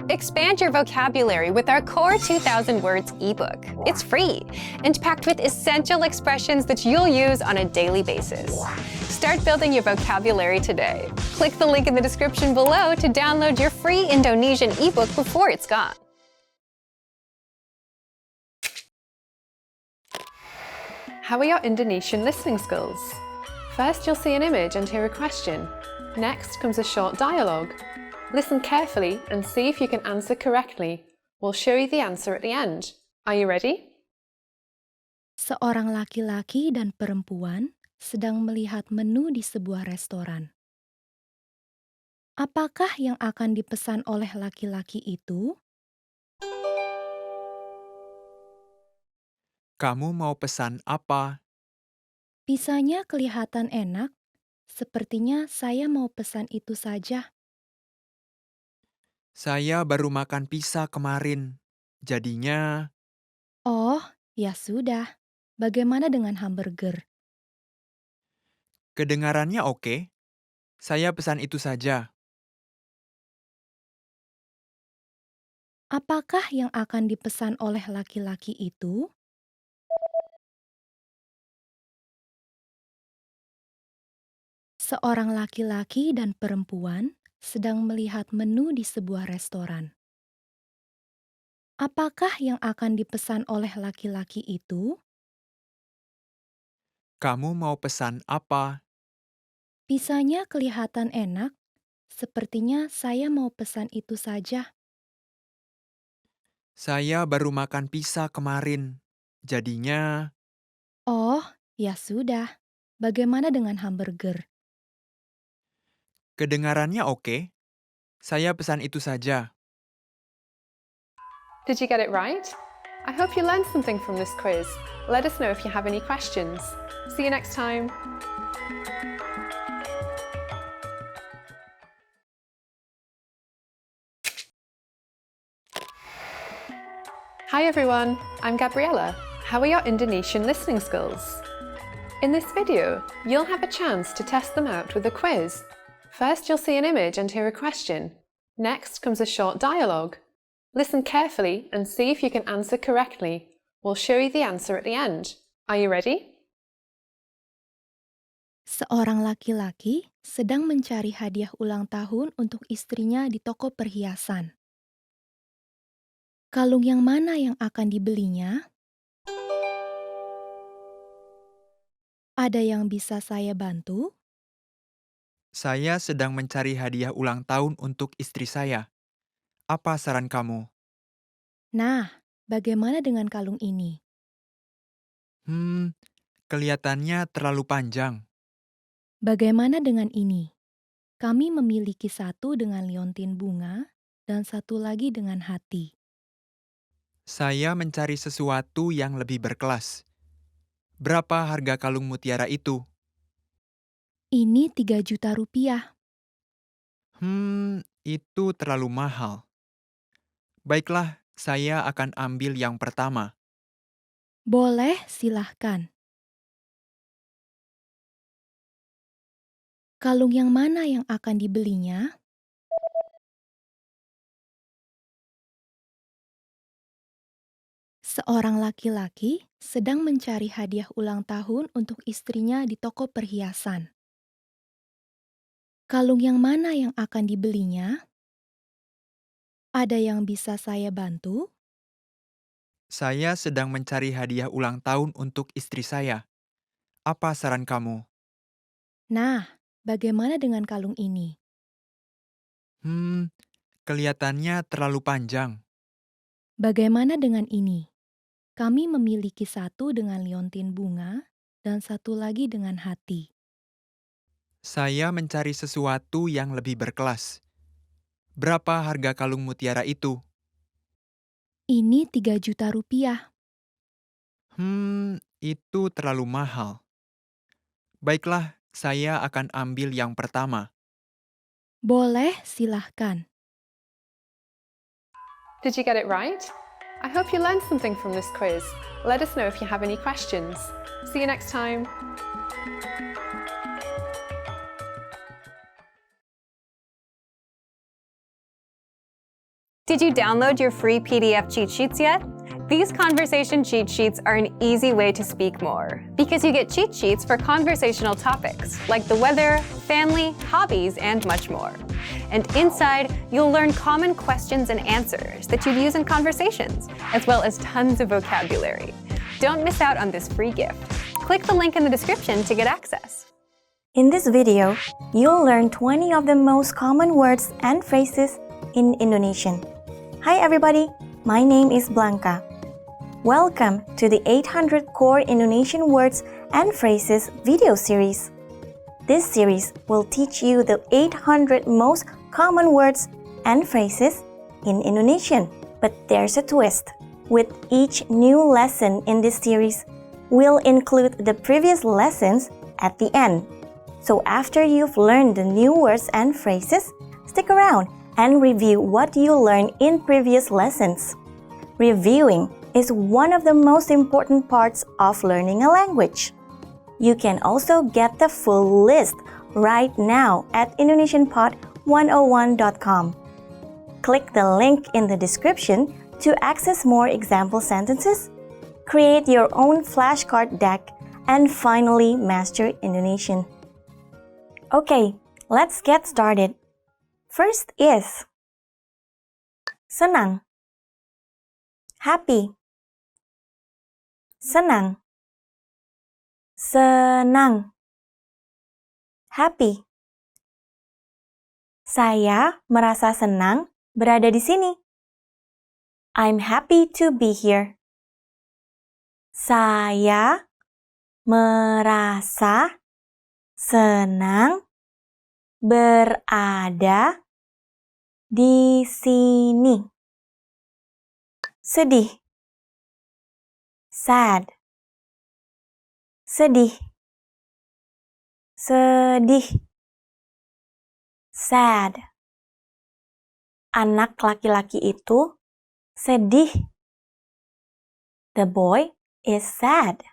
Expand your vocabulary with our Core 2000 Words ebook. It's free and packed with essential expressions that you'll use on a daily basis. Start building your vocabulary today. Click the link in the description below to download your free Indonesian ebook before it's gone. How are your Indonesian listening skills? First, you'll see an image and hear a question. Next comes a short dialogue. Listen carefully and see if you can answer correctly. We'll show you the answer at the end. Are you ready? Seorang laki-laki dan perempuan sedang melihat menu di sebuah restoran. Apakah yang akan dipesan oleh laki-laki itu? Kamu mau pesan apa? Pisanya kelihatan enak. Sepertinya saya mau pesan itu saja. Saya baru makan pizza kemarin. Jadinya, Oh, ya sudah. Bagaimana dengan hamburger? kedengarannya oke. Saya pesan itu saja. Apakah yang akan dipesan oleh laki-laki itu? Seorang laki-laki dan perempuan sedang melihat menu di sebuah restoran. Apakah yang akan dipesan oleh laki-laki itu? Kamu mau pesan apa? Pisanya kelihatan enak. Sepertinya saya mau pesan itu saja. Saya baru makan pizza kemarin. Jadinya, Oh, ya sudah. Bagaimana dengan hamburger? kedengarannya oke. Saya pesan itu saja. Did you get it right? I hope you learned something from this quiz. Let us know if you have any questions. See you next time. Hi everyone, I'm Gabriella. How are your Indonesian listening skills? In this video, you'll have a chance to test them out with a quiz. First, you'll see an image and hear a question. Next comes a short dialogue. Listen carefully and see if you can answer correctly. We'll show you the answer at the end. Are you ready? Seorang laki-laki sedang mencari hadiah ulang tahun untuk istrinya di toko perhiasan. Kalung yang mana yang akan dibelinya? Ada yang bisa saya bantu? Saya sedang mencari hadiah ulang tahun untuk istri saya. Apa saran kamu? Nah, bagaimana dengan kalung ini? Kelihatannya terlalu panjang. Bagaimana dengan ini? Kami memiliki satu dengan liontin bunga dan satu lagi dengan hati. Saya mencari sesuatu yang lebih berkelas. Berapa harga kalung mutiara itu? Ini 3 juta rupiah. Itu terlalu mahal. Baiklah, saya akan ambil yang pertama. Boleh, silahkan. Kalung yang mana yang akan dibelinya? Seorang laki-laki sedang mencari hadiah ulang tahun untuk istrinya di toko perhiasan. Kalung yang mana yang akan dibelinya? Ada yang bisa saya bantu? Saya sedang mencari hadiah ulang tahun untuk istri saya. Apa saran kamu? Nah, bagaimana dengan kalung ini? Kelihatannya terlalu panjang. Bagaimana dengan ini? Kami memiliki satu dengan liontin bunga dan satu lagi dengan hati. Saya mencari sesuatu yang lebih berkelas. Berapa harga kalung mutiara itu? Ini 3 juta rupiah. Itu terlalu mahal. Baiklah, saya akan ambil yang pertama. Boleh, silahkan. Did you get it right? I hope you learned something from this quiz. Let us know if you have any questions. See you next time. Did you download your free PDF cheat sheets yet? These conversation cheat sheets are an easy way to speak more because you get cheat sheets for conversational topics like the weather, family, hobbies, and much more. And inside, you'll learn common questions and answers that you'd use in conversations, as well as tons of vocabulary. Don't miss out on this free gift. Click the link in the description to get access. In this video, you'll learn 20 of the most common words and phrases in Indonesian. Hi everybody, my name is Blanca. Welcome to the 800 Core Indonesian Words and Phrases video series. This series will teach you the 800 most common words and phrases in Indonesian. But there's a twist. With each new lesson in this series, we'll include the previous lessons at the end. So after you've learned the new words and phrases, stick around and review what you learned in previous lessons. Reviewing is one of the most important parts of learning a language. You can also get the full list right now at indonesianpod101.com. Click the link in the description to access more example sentences, create your own flashcard deck, and finally master Indonesian. Okay, let's get started. First is senang, happy. Senang, senang, happy. Saya merasa senang berada di sini. I'm happy to be here. Saya merasa senang berada di sini. Sedih, sad. Sedih, sedih, sad. Anak laki-laki itu sedih. The boy is sad.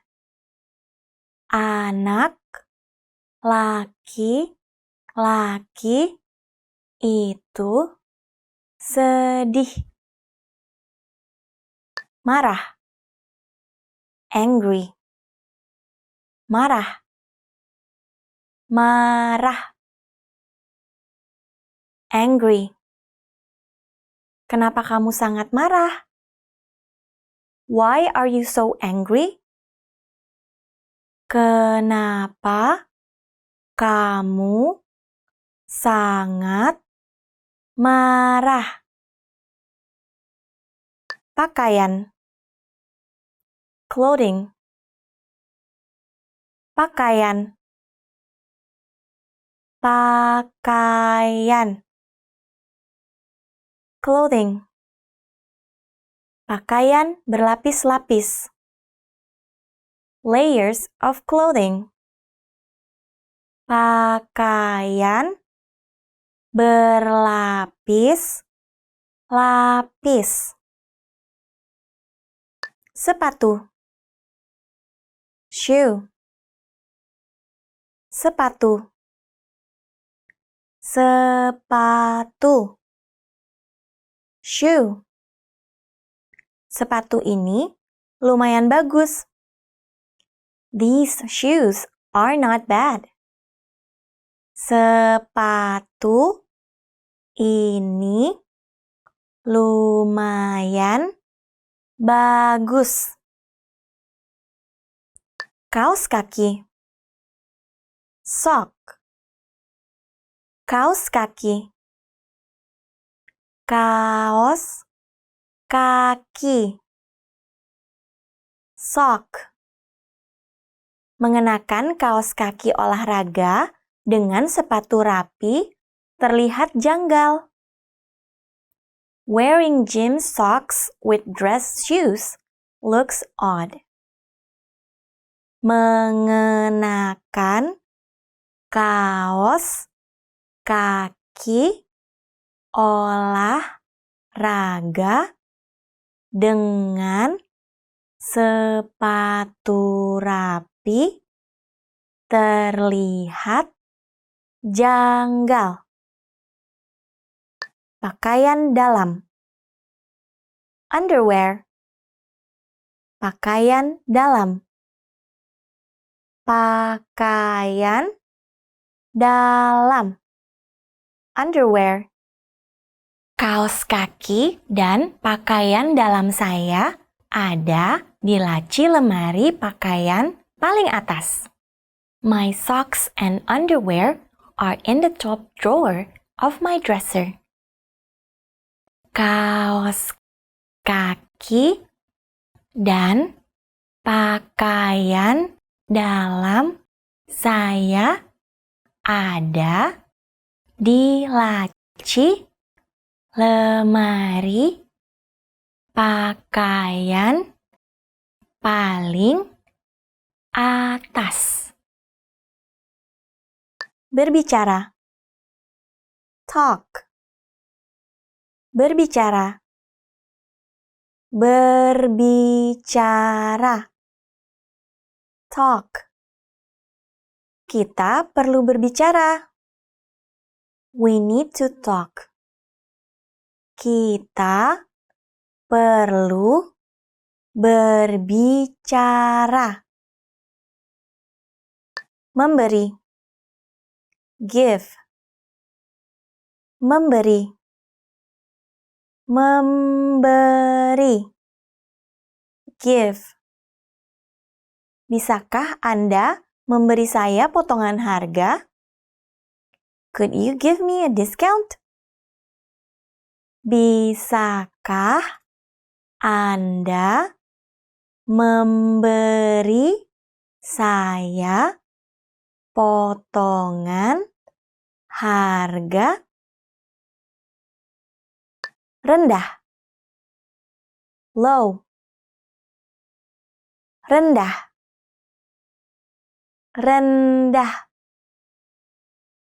Anak laki-laki itu sedih. Marah, angry. Marah, marah. Angry. Kenapa kamu sangat marah? Why are you so angry? Kenapa kamu sangat marah? Pakaian, clothing. Pakaian, pakaian. Clothing. Pakaian berlapis-lapis. Layers of clothing. Pakaian berlapis-lapis. Sepatu, shoe. Sepatu, sepatu. Shoe. Sepatu ini lumayan bagus. These shoes are not bad. Sepatu ini lumayan bagus. Kaos kaki, sock. Kaos kaki, kaos kaki. Sock. Mengenakan kaos kaki olahraga dengan sepatu rapi terlihat janggal. Wearing gym socks with dress shoes looks odd. Mengenakan kaos kaki olahraga dengan sepatu rapi terlihat janggal. Pakaian dalam, underwear. Pakaian dalam. Pakaian dalam. Underwear. Kaos kaki dan pakaian dalam saya ada di laci lemari pakaian paling atas. My socks and underwear are in the top drawer of my dresser. Kaos kaki dan pakaian dalam saya ada di laci lemari pakaian paling atas. Berbicara. Talk. Berbicara. Berbicara. Talk. Kita perlu berbicara. We need to talk. Kita perlu berbicara. Memberi. Give. Memberi. Memberi. Give. Bisakah Anda memberi saya potongan harga? Could you give me a discount? Bisakah Anda memberi saya potongan harga? Rendah. Low. Rendah. Rendah.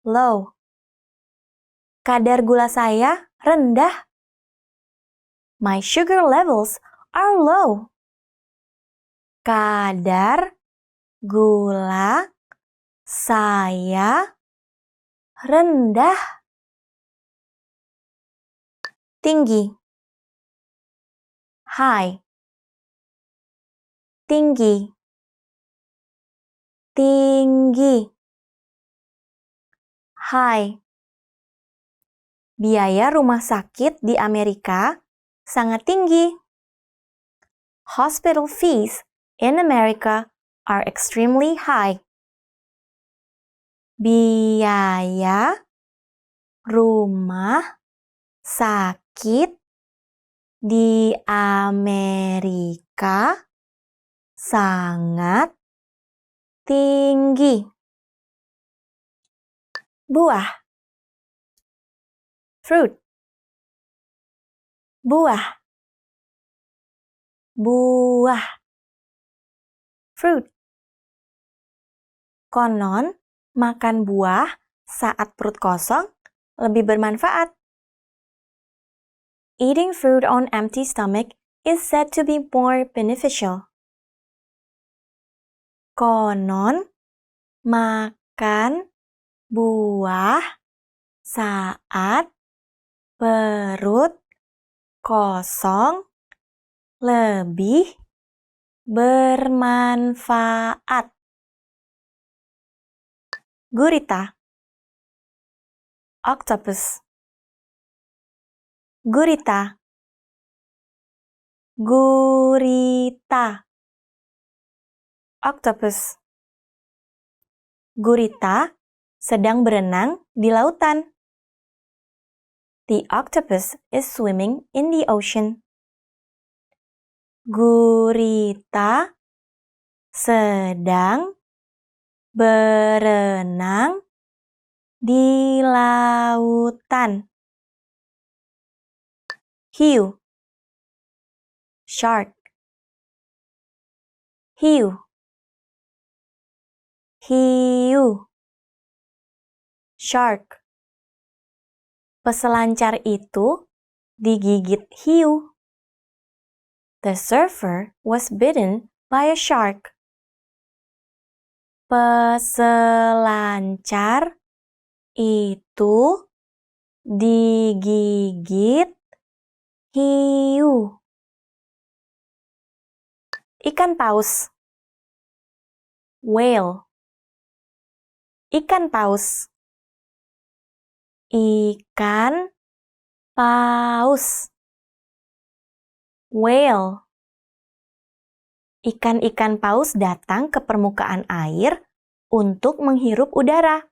Low. Kadar gula saya rendah. My sugar levels are low. Kadar gula saya rendah. Tinggi. High. Tinggi. Tinggi. High. Biaya rumah sakit di Amerika sangat tinggi. Hospital fees in America are extremely high. Biaya rumah sakit di Amerika sangat tinggi. Buah. Fruit. Buah. Buah. Fruit. Konon, makan buah saat perut kosong lebih bermanfaat. Eating fruit on empty stomach is said to be more beneficial. Konon, makan buah saat perut kosong lebih bermanfaat. Gurita. Octopus. Gurita. Gurita. Octopus. Gurita sedang berenang di lautan. The octopus is swimming in the ocean. Gurita sedang berenang di lautan. Hiu. Shark. Hiu. Hiu. Shark. Peselancar itu digigit hiu. The surfer was bitten by a shark. Peselancar itu digigit hiu. Ikan paus. Whale. Ikan paus. Ikan paus. Whale. Ikan-ikan paus datang ke permukaan air untuk menghirup udara.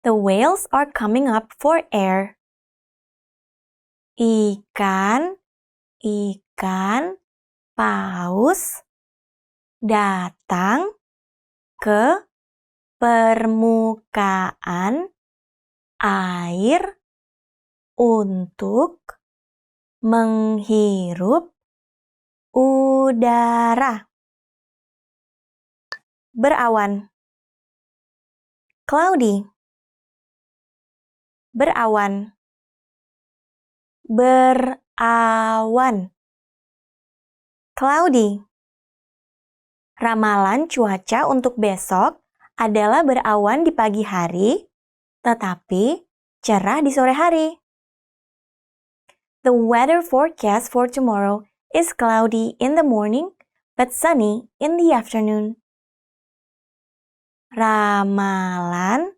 The whales are coming up for air. Ikan paus datang ke permukaan air untuk menghirup udara. Berawan. Cloudy. Berawan. Berawan. Cloudy. Ramalan cuaca untuk besok adalah berawan di pagi hari, tetapi cerah di sore hari. The weather forecast for tomorrow is cloudy in the morning, but sunny in the afternoon. Ramalan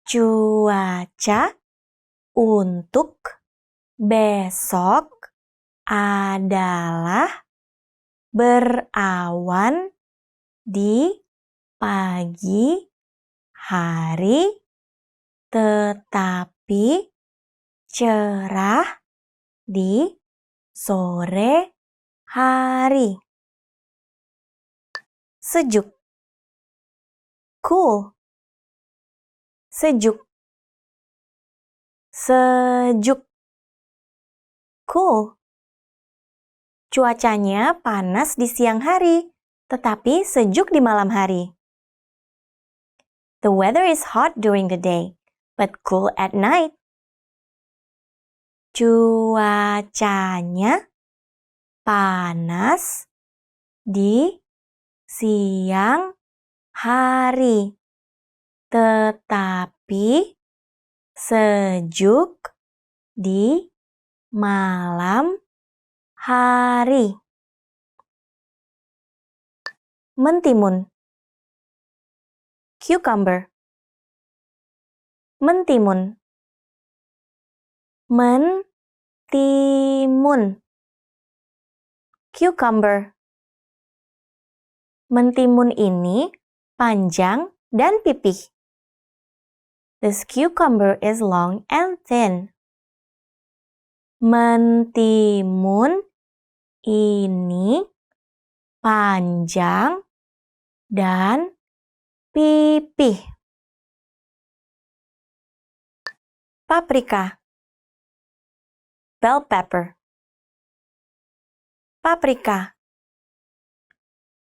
cuaca untuk besok adalah berawan di pagi hari, tetapi cerah di sore hari. Sejuk. Cool. Sejuk. Sejuk. Cool. Cuacanya panas di siang hari, tetapi sejuk di malam hari. The weather is hot during the day, but cool at night. Cuacanya panas di siang hari, tetapi sejuk di malam hari. Mentimun. Cucumber. Mentimun. Mentimun. Cucumber. Mentimun ini panjang dan pipih. This cucumber is long and thin. Mentimun ini panjang dan pipih. Paprika. Bell pepper. Paprika.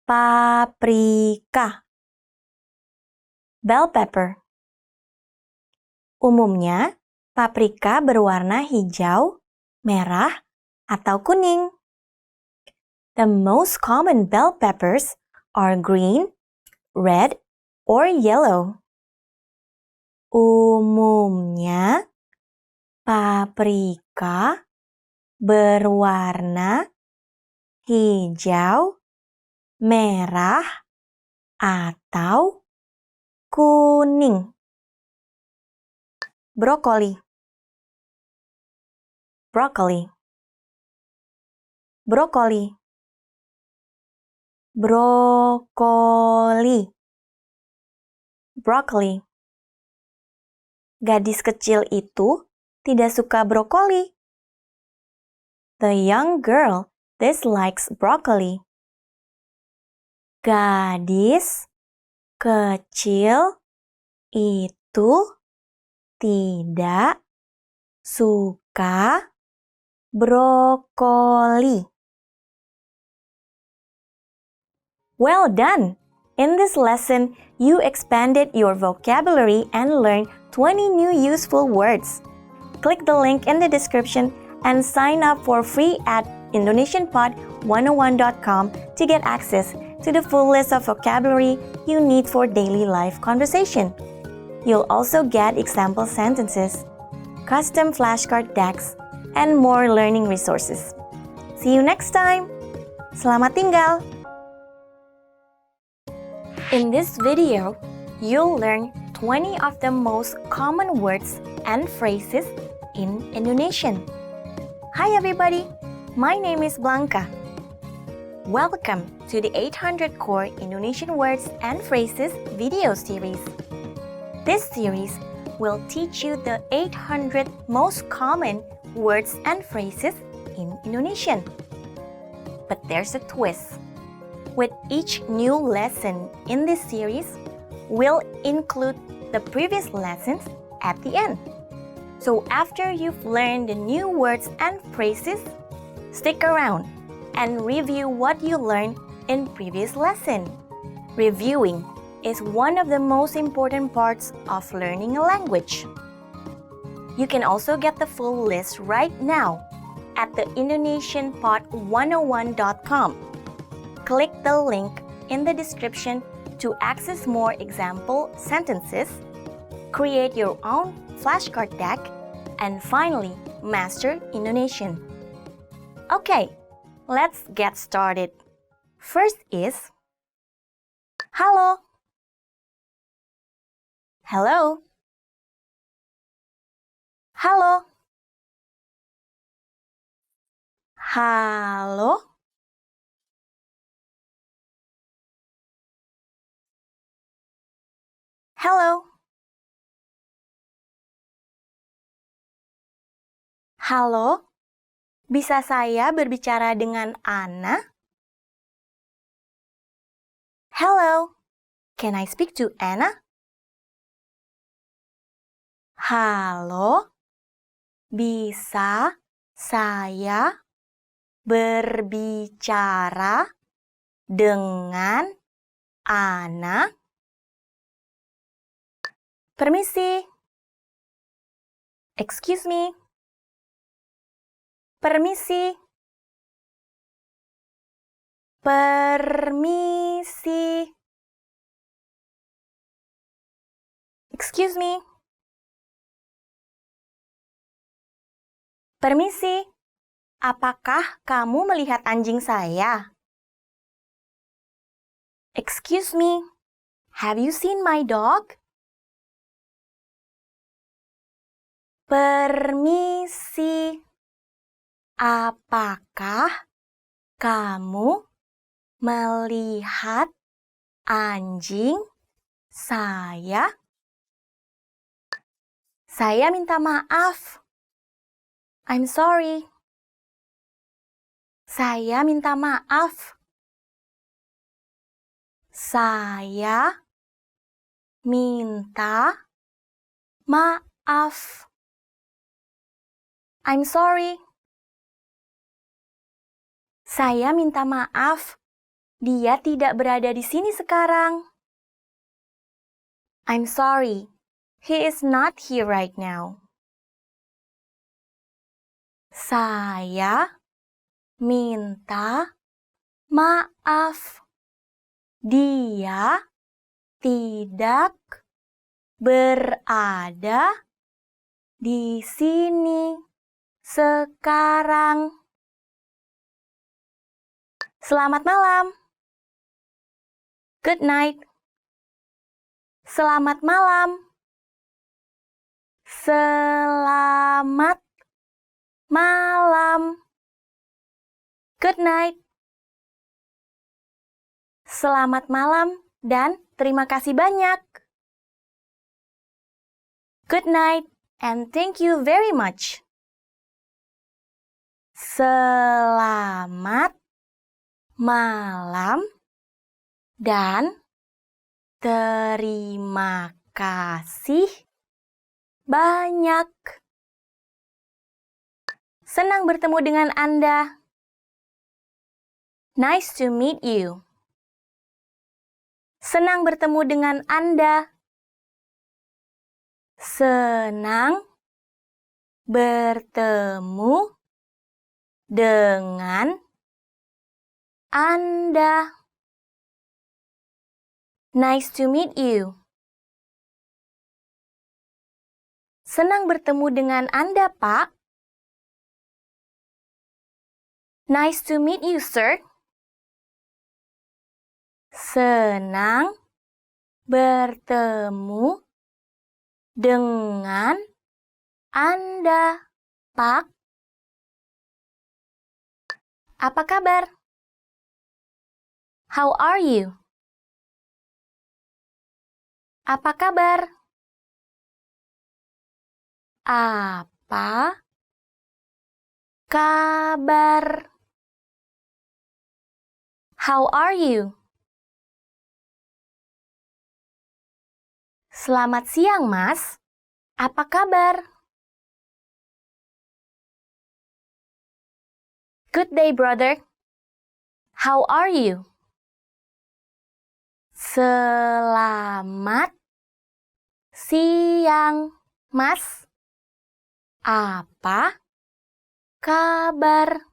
Paprika. Bell pepper. Umumnya, paprika berwarna hijau, merah, atau kuning. The most common bell peppers are green, red, or yellow. Umumnya, paprika berwarna hijau, merah, atau kuning. Brokoli. Broccoli. Brokoli. Brokoli. Broccoli. Gadis kecil itu tidak suka brokoli. The young girl dislikes broccoli. Gadis kecil itu tidak suka brokoli. Well done! In this lesson, you expanded your vocabulary and learned 20 new useful words. Click the link in the description and sign up for free at indonesianpod101.com to get access to the full list of vocabulary you need for daily life conversation. You'll also get example sentences, custom flashcard decks, and more learning resources. See you next time! Selamat tinggal! In this video, you'll learn 20 of the most common words and phrases in Indonesian. Hi everybody, my name is Blanca. Welcome to the 800 Core Indonesian Words and Phrases video series. This series will teach you the 800 most common words and phrases in Indonesian. But there's a twist. With each new lesson in this series, we'll include the previous lessons at the end. So after you've learned the new words and phrases, stick around and review what you learned in previous lesson. Reviewing is one of the most important parts of learning a language. You can also get the full list right now at the IndonesianPod101.com. Click the link in the description to access more example sentences, create your own flashcard deck, and finally, master Indonesian. Okay, let's get started. First is halo. Hello. Halo. Halo. Hello. Halo. Bisa saya berbicara dengan Ana? Hello. Can I speak to Anna? Halo. Bisa saya berbicara dengan Ana? Permisi. Excuse me. Permisi. Permisi. Excuse me. Permisi. Apakah kamu melihat anjing saya? Excuse me. Have you seen my dog? Permisi. Apakah kamu melihat anjing saya? Saya minta maaf. I'm sorry. Saya minta maaf. Saya minta maaf. I'm sorry. Saya minta maaf. Dia tidak berada di sini sekarang. I'm sorry. He is not here right now. Saya minta maaf. Dia tidak berada di sini sekarang. Selamat malam. Good night. Selamat malam. Selamat malam. Good night. Selamat malam dan terima kasih banyak. Good night and thank you very much. Selamat malam dan terima kasih banyak. Senang bertemu dengan Anda. Nice to meet you. Senang bertemu dengan Anda. Senang bertemu dengan Anda. Nice to meet you. Senang bertemu dengan Anda, Pak. Nice to meet you, sir. Senang bertemu dengan Anda, Pak. Apa kabar? How are you? Apa kabar? Apa kabar? How are you? Selamat siang, Mas. Apa kabar? Good day, brother. How are you? Selamat siang, Mas. Apa kabar?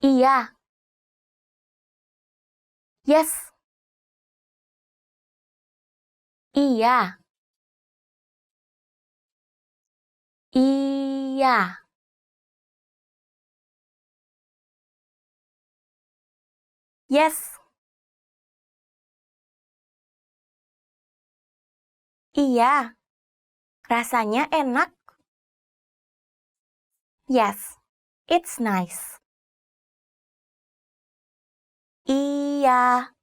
Iya. Yes. Iya. Iya. Yes. Iya. Rasanya enak. Yes. It's nice. Iya.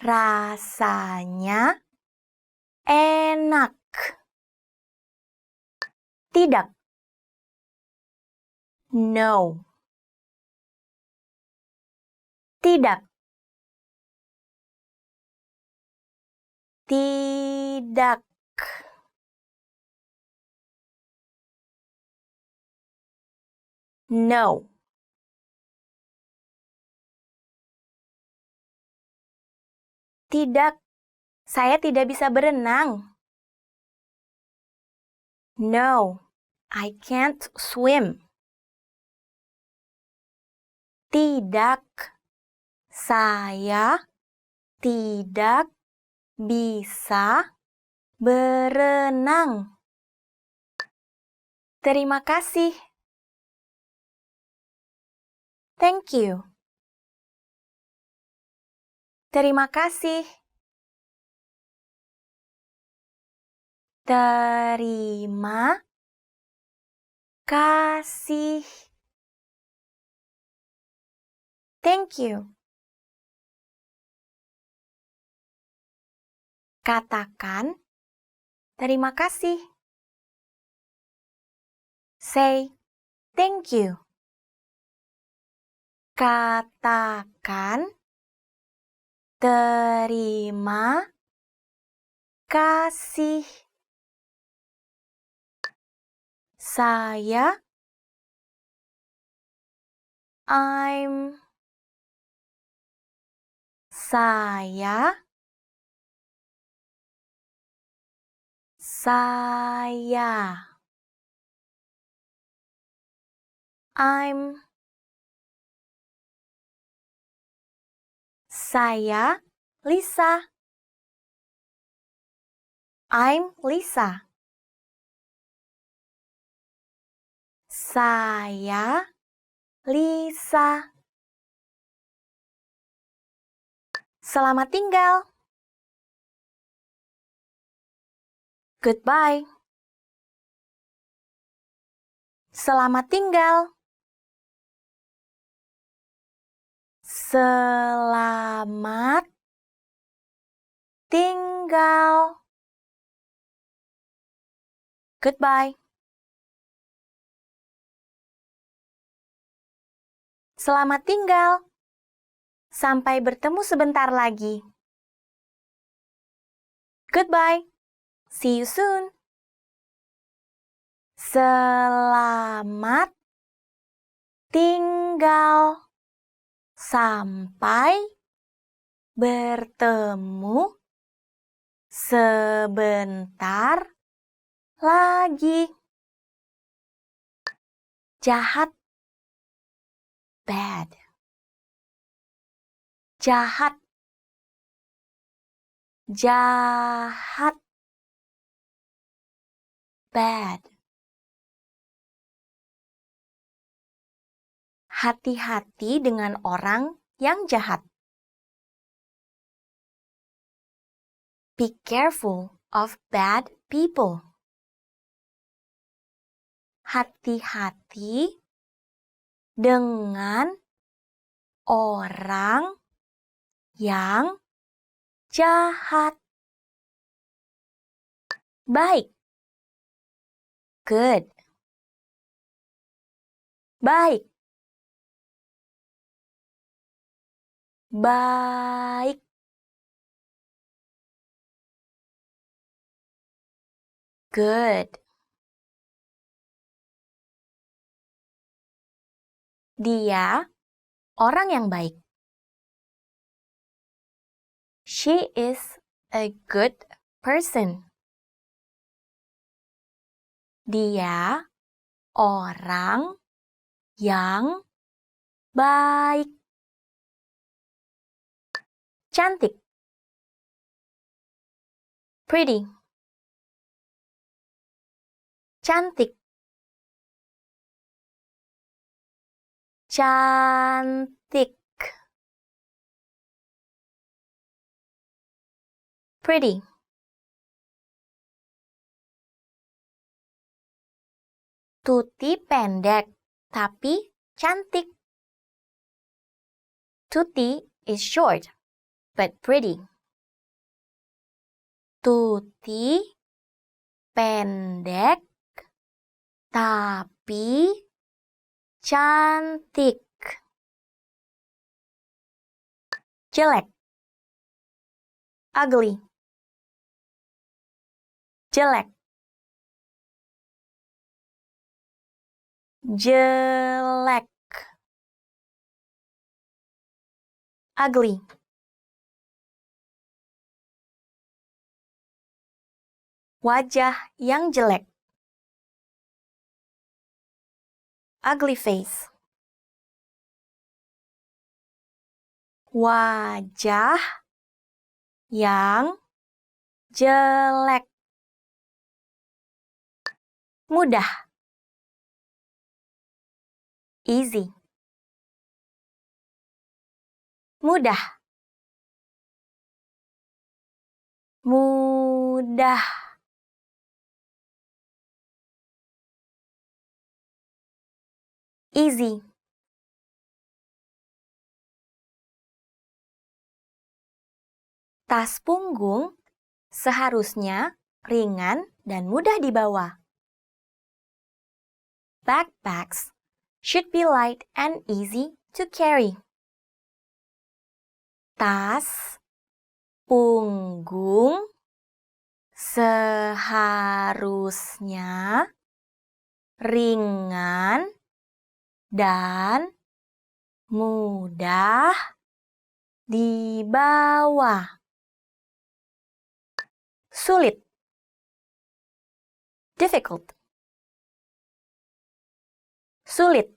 Rasanya enak. Tidak. No. Tidak. Tidak. No. Tidak. Saya tidak bisa berenang. No. I can't swim. Tidak. Saya tidak bisa berenang. Terima kasih. Thank you. Terima kasih. Terima kasih. Thank you. Katakan terima kasih. Say thank you. Katakan terima kasih. Saya saya Lisa. I'm Lisa. Saya Lisa. Selamat tinggal. Goodbye. Selamat tinggal. Selamat tinggal. Goodbye. Selamat tinggal. Sampai bertemu sebentar lagi. Goodbye. See you soon. Selamat tinggal. Sampai bertemu sebentar lagi. Jahat. Bad. Jahat. Jahat. Bad. Hati-hati dengan orang yang jahat. Be careful of bad people. Hati-hati dengan orang yang jahat. Baik. Good. Baik. Baik. Good. Dia orang yang baik. She is a good person. Dia orang yang baik. Cantik. Pretty. Cantik. Cantik. Pretty. Tuti pendek, tapi cantik. Tuti is short, but pretty. Tuti pendek, tapi cantik. Jelek. Ugly. Jelek. Jelek. Ugly. Wajah yang jelek. Ugly face. Wajah yang jelek. Mudah. Easy. Mudah. Mudah. Easy. Tas punggung seharusnya ringan dan mudah dibawa. Backpacks should be light and easy to carry. Tas punggung seharusnya ringan dan mudah dibawa. Sulit. Difficult. Sulit.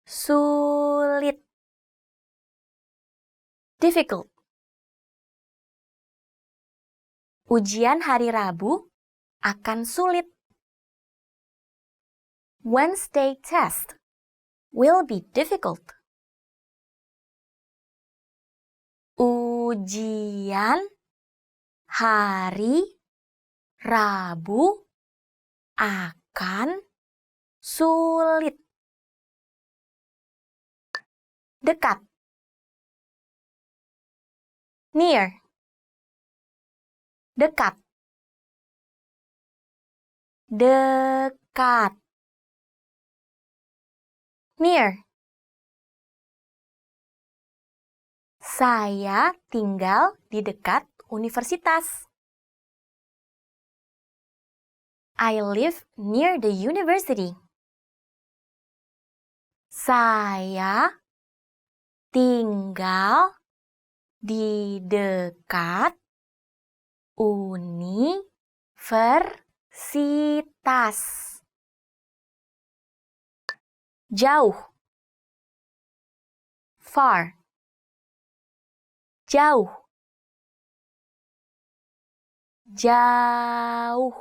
Sulit. Difficult. Ujian hari Rabu akan sulit. Wednesday test will be difficult. Ujian hari Rabu akan sulit. Dekat. Near. Dekat. Dekat. Near. Saya tinggal di dekat universitas. I live near the university. Saya tinggal di dekat universitas. Jauh. Far. Jauh. Jauh.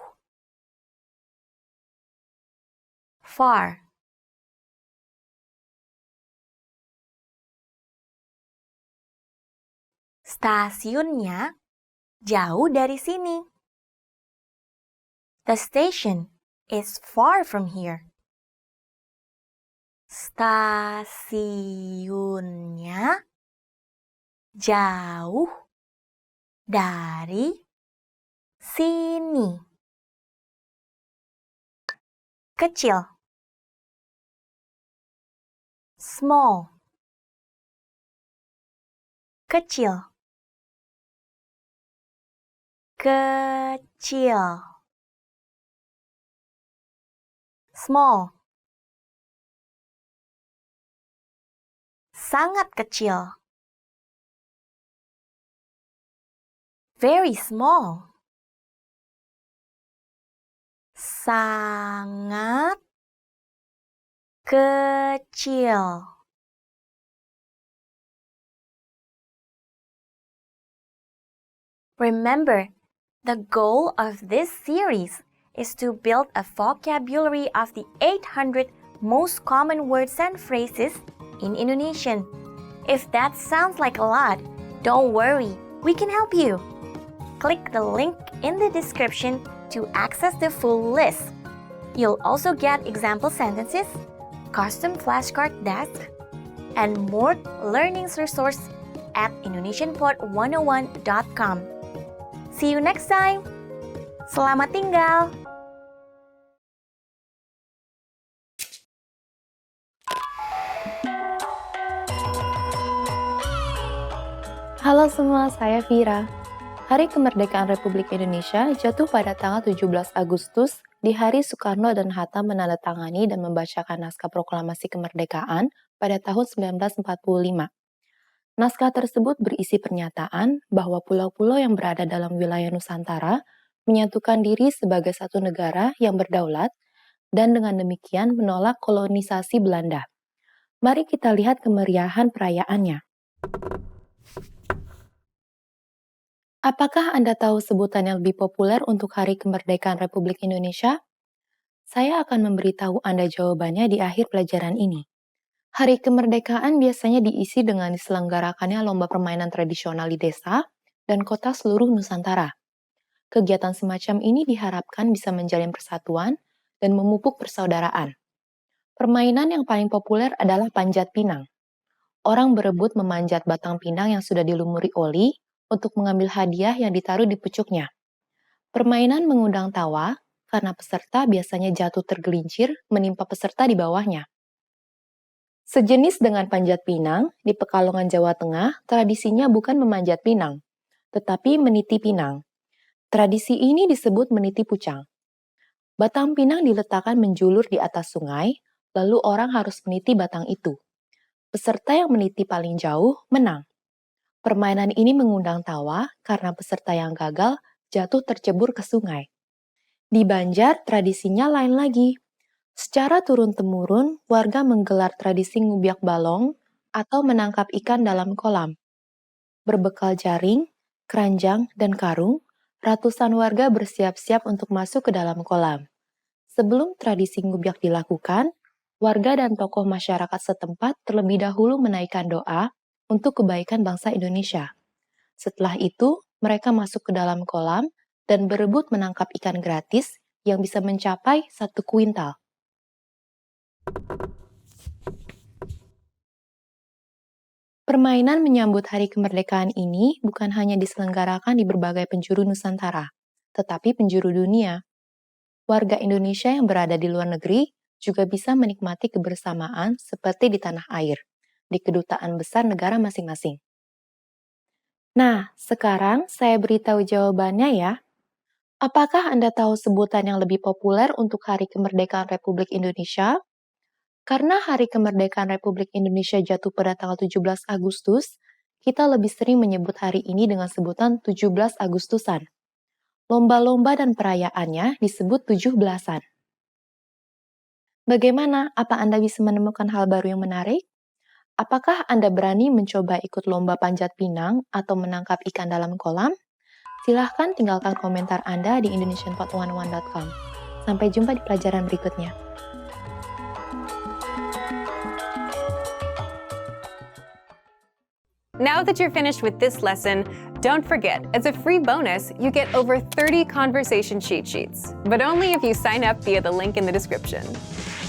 Far. Stasiunnya jauh dari sini. The station is far from here. Stasiunnya jauh dari sini. Kecil. Small. Kecil. Kecil. Small. Sangat kecil. Very small. Sangat kecil. Remember, the goal of this series is to build a vocabulary of the 800 most common words and phrases in Indonesian. If that sounds like a lot, don't worry, we can help you. Click the link in the description to access the full list. You'll also get example sentences, custom flashcard desk, and more learning resource at indonesianpod101.com. See you next time. Selamat tinggal. Halo semua, saya Vira. Hari Kemerdekaan Republik Indonesia jatuh pada tanggal 17 Agustus di hari Soekarno dan Hatta menandatangani dan membacakan naskah proklamasi kemerdekaan pada tahun 1945. Naskah tersebut berisi pernyataan bahwa pulau-pulau yang berada dalam wilayah Nusantara menyatukan diri sebagai satu negara yang berdaulat dan dengan demikian menolak kolonisasi Belanda. Mari kita lihat kemeriahan perayaannya. Apakah Anda tahu sebutan yang lebih populer untuk Hari Kemerdekaan Republik Indonesia? Saya akan memberitahu Anda jawabannya di akhir pelajaran ini. Hari kemerdekaan biasanya diisi dengan diselenggarakannya lomba permainan tradisional di desa dan kota seluruh Nusantara. Kegiatan semacam ini diharapkan bisa menjalin persatuan dan memupuk persaudaraan. Permainan yang paling populer adalah panjat pinang. Orang berebut memanjat batang pinang yang sudah dilumuri oli untuk mengambil hadiah yang ditaruh di pucuknya. Permainan mengundang tawa karena peserta biasanya jatuh tergelincir menimpa peserta di bawahnya. Sejenis dengan panjat pinang, di Pekalongan, Jawa Tengah, tradisinya bukan memanjat pinang, tetapi meniti pinang. Tradisi ini disebut meniti pucang. Batang pinang diletakkan menjulur di atas sungai, lalu orang harus meniti batang itu. Peserta yang meniti paling jauh menang. Permainan ini mengundang tawa karena peserta yang gagal jatuh tercebur ke sungai. Di Banjar, tradisinya lain lagi. Secara turun-temurun, warga menggelar tradisi ngubiak balong atau menangkap ikan dalam kolam. Berbekal jaring, keranjang, dan karung, ratusan warga bersiap-siap untuk masuk ke dalam kolam. Sebelum tradisi ngubiak dilakukan, warga dan tokoh masyarakat setempat terlebih dahulu menaikkan doa untuk kebaikan bangsa Indonesia. Setelah itu, mereka masuk ke dalam kolam dan berebut menangkap ikan gratis yang bisa mencapai 1 kuintal. Permainan menyambut Hari Kemerdekaan ini bukan hanya diselenggarakan di berbagai penjuru Nusantara, tetapi penjuru dunia. Warga Indonesia yang berada di luar negeri juga bisa menikmati kebersamaan seperti di tanah air, di kedutaan besar negara masing-masing. Nah, sekarang saya beritahu jawabannya ya. Apakah Anda tahu sebutan yang lebih populer untuk Hari Kemerdekaan Republik Indonesia? Karena Hari Kemerdekaan Republik Indonesia jatuh pada tanggal 17 Agustus, kita lebih sering menyebut hari ini dengan sebutan 17 Agustusan. Lomba-lomba dan perayaannya disebut 17-an. Bagaimana? Apa Anda bisa menemukan hal baru yang menarik? Apakah Anda berani mencoba ikut lomba panjat pinang atau menangkap ikan dalam kolam? Silahkan tinggalkan komentar Anda di indonesianpod101.com. Sampai jumpa di pelajaran berikutnya. Now that you're finished with this lesson, don't forget, as a free bonus, you get over 30 conversation cheat sheets, but only if you sign up via the link in the description.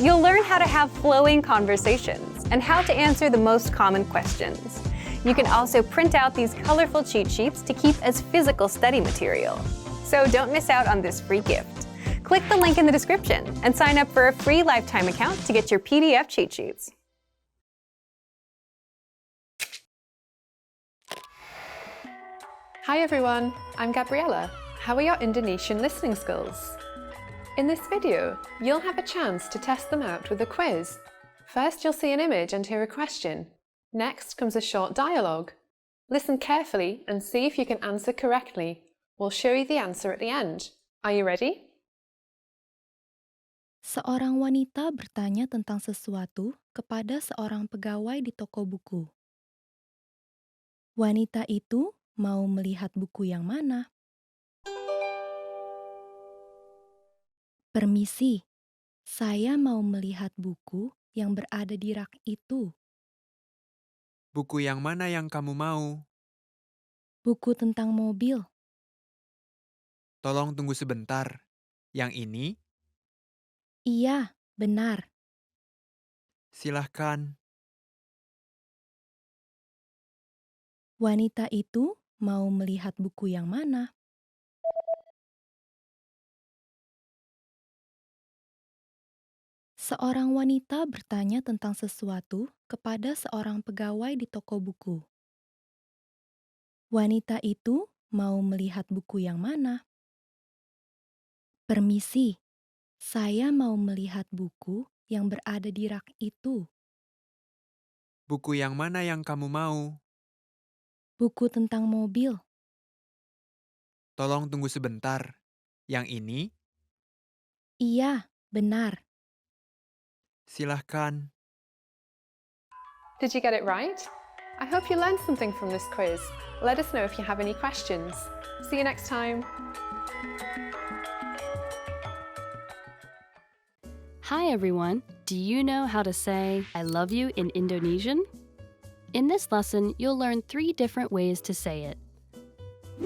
You'll learn how to have flowing conversations and how to answer the most common questions. You can also print out these colorful cheat sheets to keep as physical study material. So don't miss out on this free gift. Click the link in the description and sign up for a free lifetime account to get your PDF cheat sheets. Hi everyone, I'm Gabriella. How are your Indonesian listening skills? In this video, you'll have a chance to test them out with a quiz. First, you'll see an image and hear a question. Next comes a short dialogue. Listen carefully and see if you can answer correctly. We'll show you the answer at the end. Are you ready? Seorang wanita bertanya tentang sesuatu kepada seorang pegawai di toko buku. Wanita itu mau melihat buku yang mana? Permisi, saya mau melihat buku yang berada di rak itu. Buku yang mana yang kamu mau? Buku tentang mobil. Tolong tunggu sebentar. Yang ini? Iya, benar. Silahkan. Wanita itu mau melihat buku yang mana? Seorang wanita bertanya tentang sesuatu kepada seorang pegawai di toko buku. Wanita itu mau melihat buku yang mana? Permisi, saya mau melihat buku yang berada di rak itu. Buku yang mana yang kamu mau? Buku tentang mobil. Tolong tunggu sebentar. Yang ini? Iya, benar. Silahkan. Did you get it right? I hope you learned something from this quiz. Let us know if you have any questions. See you next time. Hi everyone! Do you know how to say I love you in Indonesian? In this lesson, you'll learn 3 different ways to say it.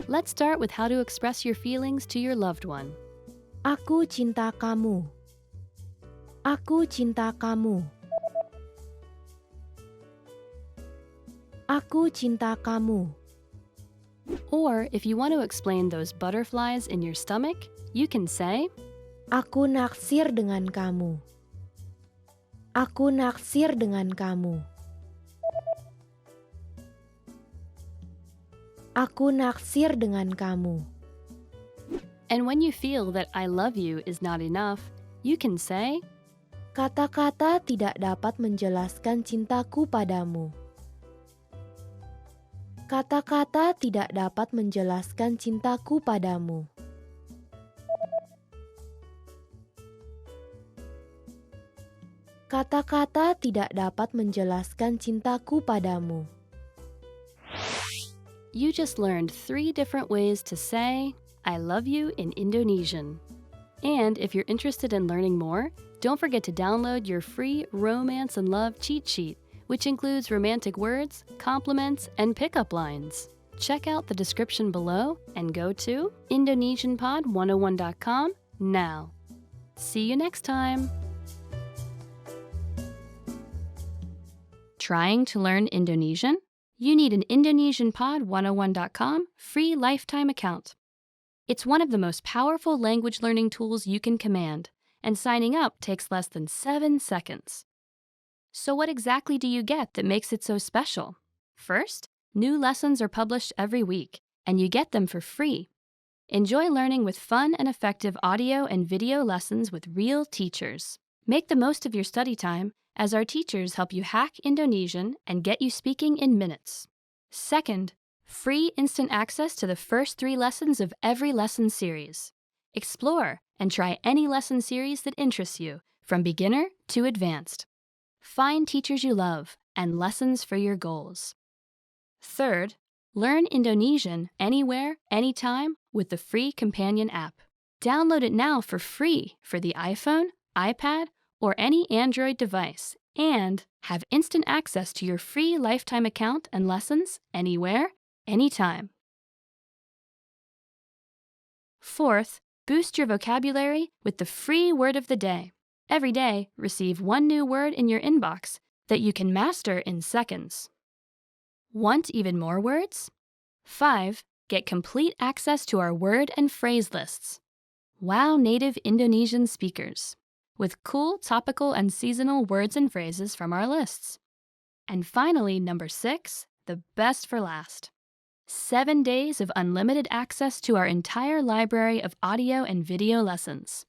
Let's start with how to express your feelings to your loved one. Aku cinta kamu. Aku cinta kamu. Aku cinta kamu. Or if you want to explain those butterflies in your stomach, you can say, Aku naksir dengan kamu. Aku naksir dengan kamu. Aku naksir dengan kamu. and when you feel that I love you is not enough, you can say, Kata-kata tidak dapat menjelaskan cintaku padamu. Kata-kata tidak dapat menjelaskan cintaku padamu. Kata-kata tidak dapat menjelaskan cintaku padamu. You just learned 3 different ways to say, I love you in Indonesian. And if you're interested in learning more, don't forget to download your free Romance and Love cheat sheet, which includes romantic words, compliments, and pickup lines. Check out the description below and go to IndonesianPod101.com now. See you next time! Trying to learn Indonesian? You need an IndonesianPod101.com free lifetime account. It's one of the most powerful language learning tools you can command, and signing up takes less than 7 seconds. So what exactly do you get that makes it so special? First, new lessons are published every week, and you get them for free. Enjoy learning with fun and effective audio and video lessons with real teachers. Make the most of your study time, as our teachers help you hack Indonesian and get you speaking in minutes. Second, free instant access to the first 3 lessons of every lesson series. Explore and try any lesson series that interests you, from beginner to advanced. Find teachers you love and lessons for your goals. Third, learn Indonesian anywhere, anytime with the free companion app. Download it now for free for the iPhone, iPad, or any Android device and have instant access to your free lifetime account and lessons anywhere, anytime. Fourth, boost your vocabulary with the free word of the day. Every day, receive one new word in your inbox that you can master in seconds. Want even more words? 5. Get complete access to our word and phrase lists. Wow native Indonesian speakers with cool topical and seasonal words and phrases from our lists. And finally, number 6, the best for last. 7 days of unlimited access to our entire library of audio and video lessons.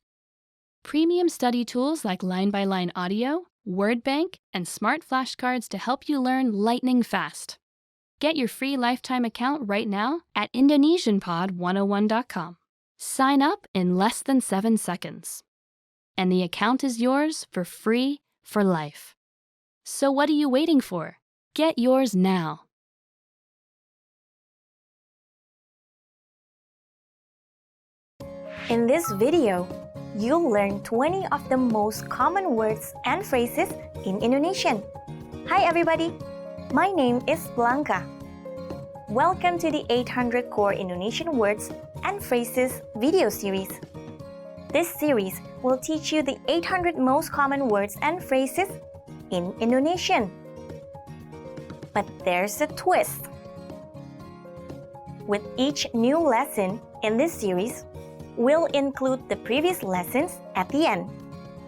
Premium study tools like line-by-line audio, word bank, and smart flashcards to help you learn lightning fast. Get your free lifetime account right now at indonesianpod101.com. Sign up in less than 7 seconds. And the account is yours for free for life. So what are you waiting for? Get yours now. In this video, you'll learn 20 of the most common words and phrases in Indonesian. Hi everybody, my name is Blanca. Welcome to the 800 Core Indonesian Words and Phrases video series. This series will teach you the 800 most common words and phrases in Indonesian. But there's a twist. With each new lesson in this series, we'll include the previous lessons at the end.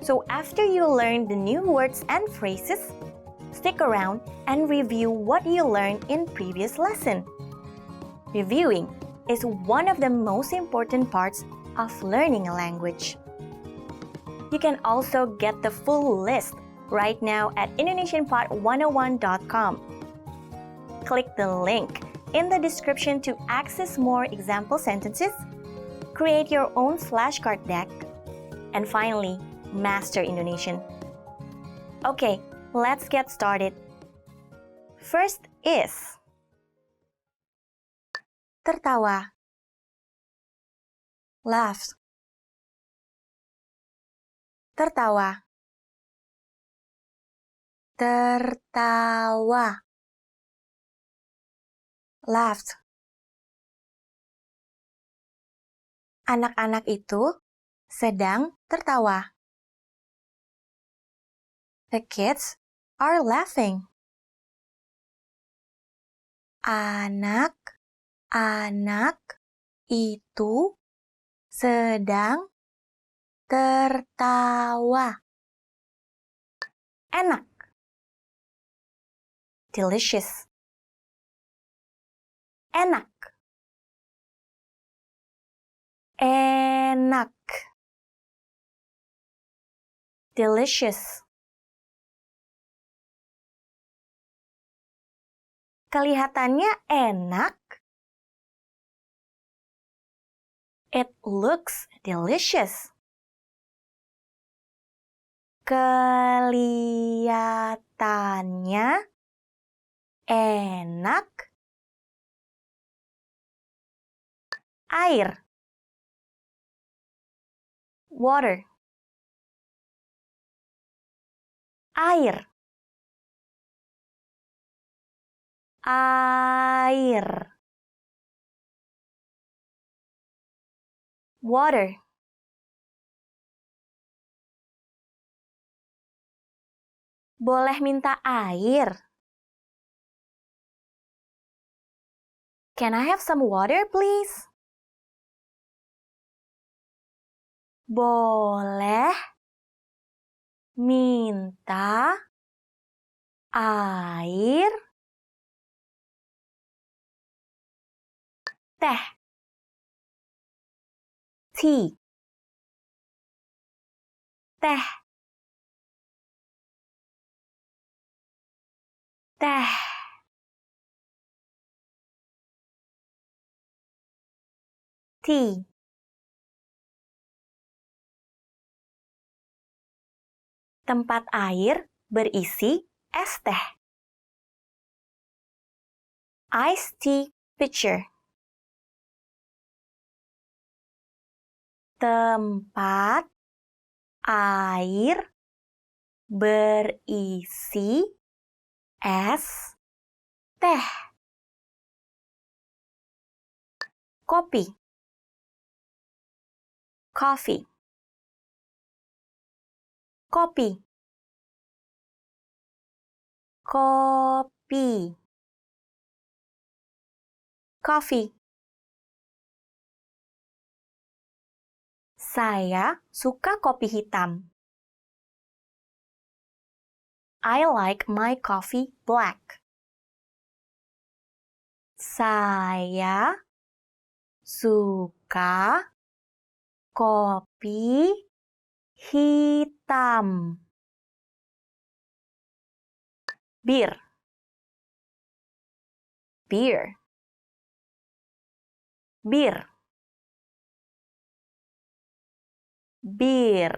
So after you learn the new words and phrases, stick around and review what you learned in previous lesson. Reviewing is one of the most important parts of learning a language. You can also get the full list right now at indonesianpod101.com. Click the link in the description to access more example sentences, create your own flashcard deck, and finally, master Indonesian. Okay, let's get started. First is tertawa, laugh, tertawa, tertawa, laughed. Anak-anak itu sedang tertawa. The kids are laughing. Anak-anak itu sedang tertawa. Enak. Delicious. Enak. Enak. Delicious. Kelihatannya enak. It looks delicious. Kelihatannya enak. Air. Water. Air. Air. Water. Boleh minta air? Can I have some water, please? Boleh minta air? Teh. Tea. Teh. Teh. Tea. Tempat air berisi es teh. Iced tea pitcher. Tempat air berisi es teh. Kopi. Coffee. Kopi. Kopi. Coffee. Saya suka kopi hitam. I like my coffee black. Saya suka kopi hitam. Bir. Beer. Bir. Bir.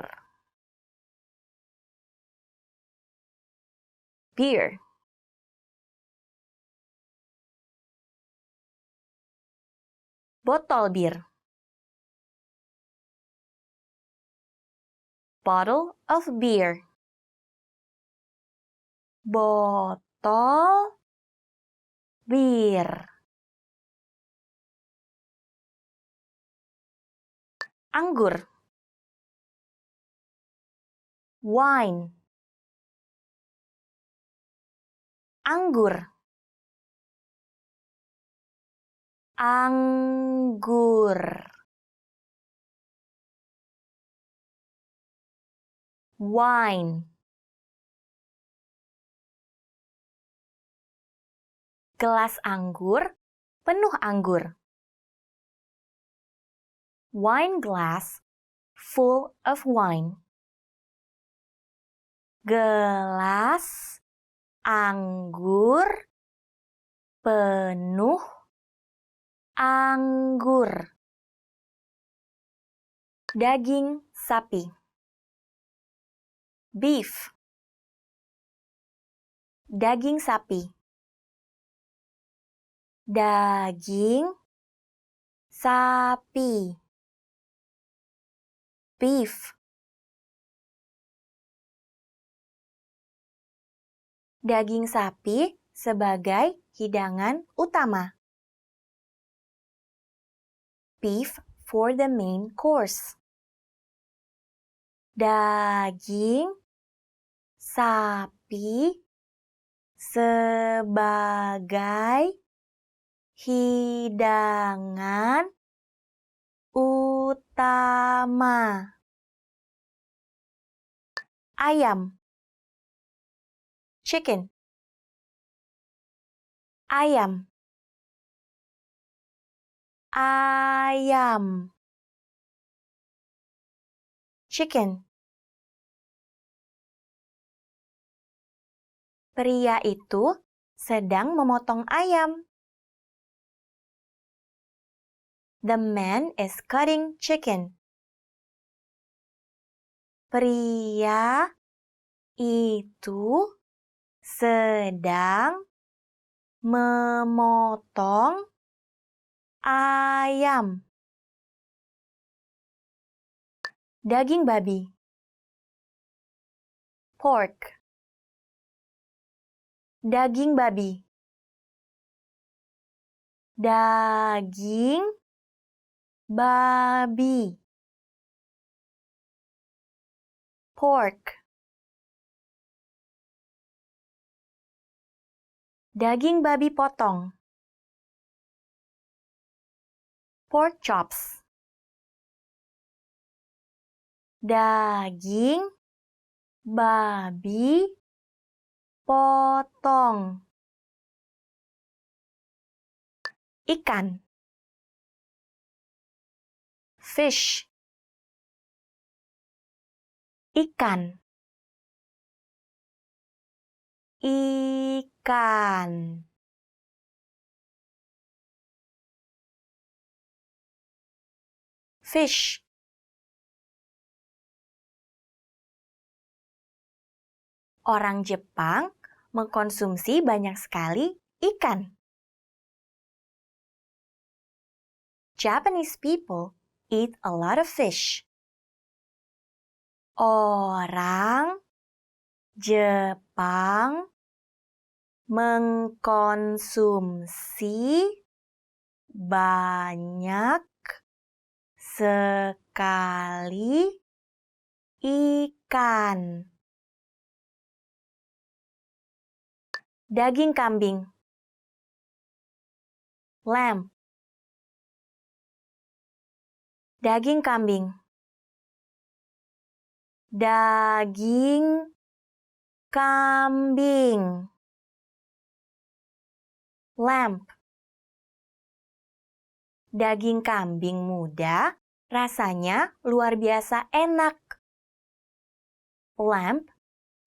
Beer. Botol bir. Bottle of beer. Botol bir. Anggur. Wine. Anggur. Anggur. Wine. Gelas anggur penuh anggur. Wine glass full of wine. Gelas anggur penuh anggur. Daging sapi. Beef. Daging sapi. Daging sapi. Beef. Daging sapi sebagai hidangan utama. Beef for the main course. Daging sapi sebagai hidangan utama. Ayam. Chicken. Ayam. Ayam. Chicken. Pria itu sedang memotong ayam. The man is cutting chicken. Pria itu sedang memotong ayam. Daging babi. Pork. Daging babi. Daging babi. Pork. Daging babi potong. Pork chops. Daging babi potong. Ikan. Fish. Ikan. Ikan. Fish. Orang Jepang mengkonsumsi banyak sekali ikan. Japanese people eat a lot of fish. Orang Jepang mengkonsumsi banyak sekali ikan. Daging kambing. Lamb. Daging kambing. Daging kambing. Lamb. Daging kambing muda rasanya luar biasa enak. Lamb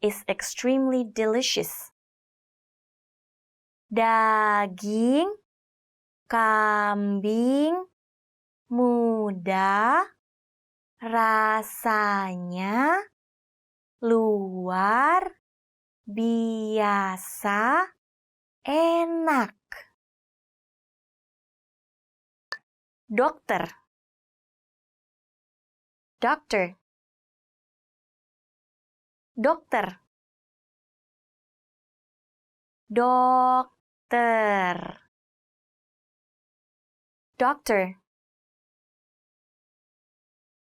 is extremely delicious. Daging kambing muda rasanya luar biasa enak. Dokter. Doctor. Dokter. Dokter. Doctor.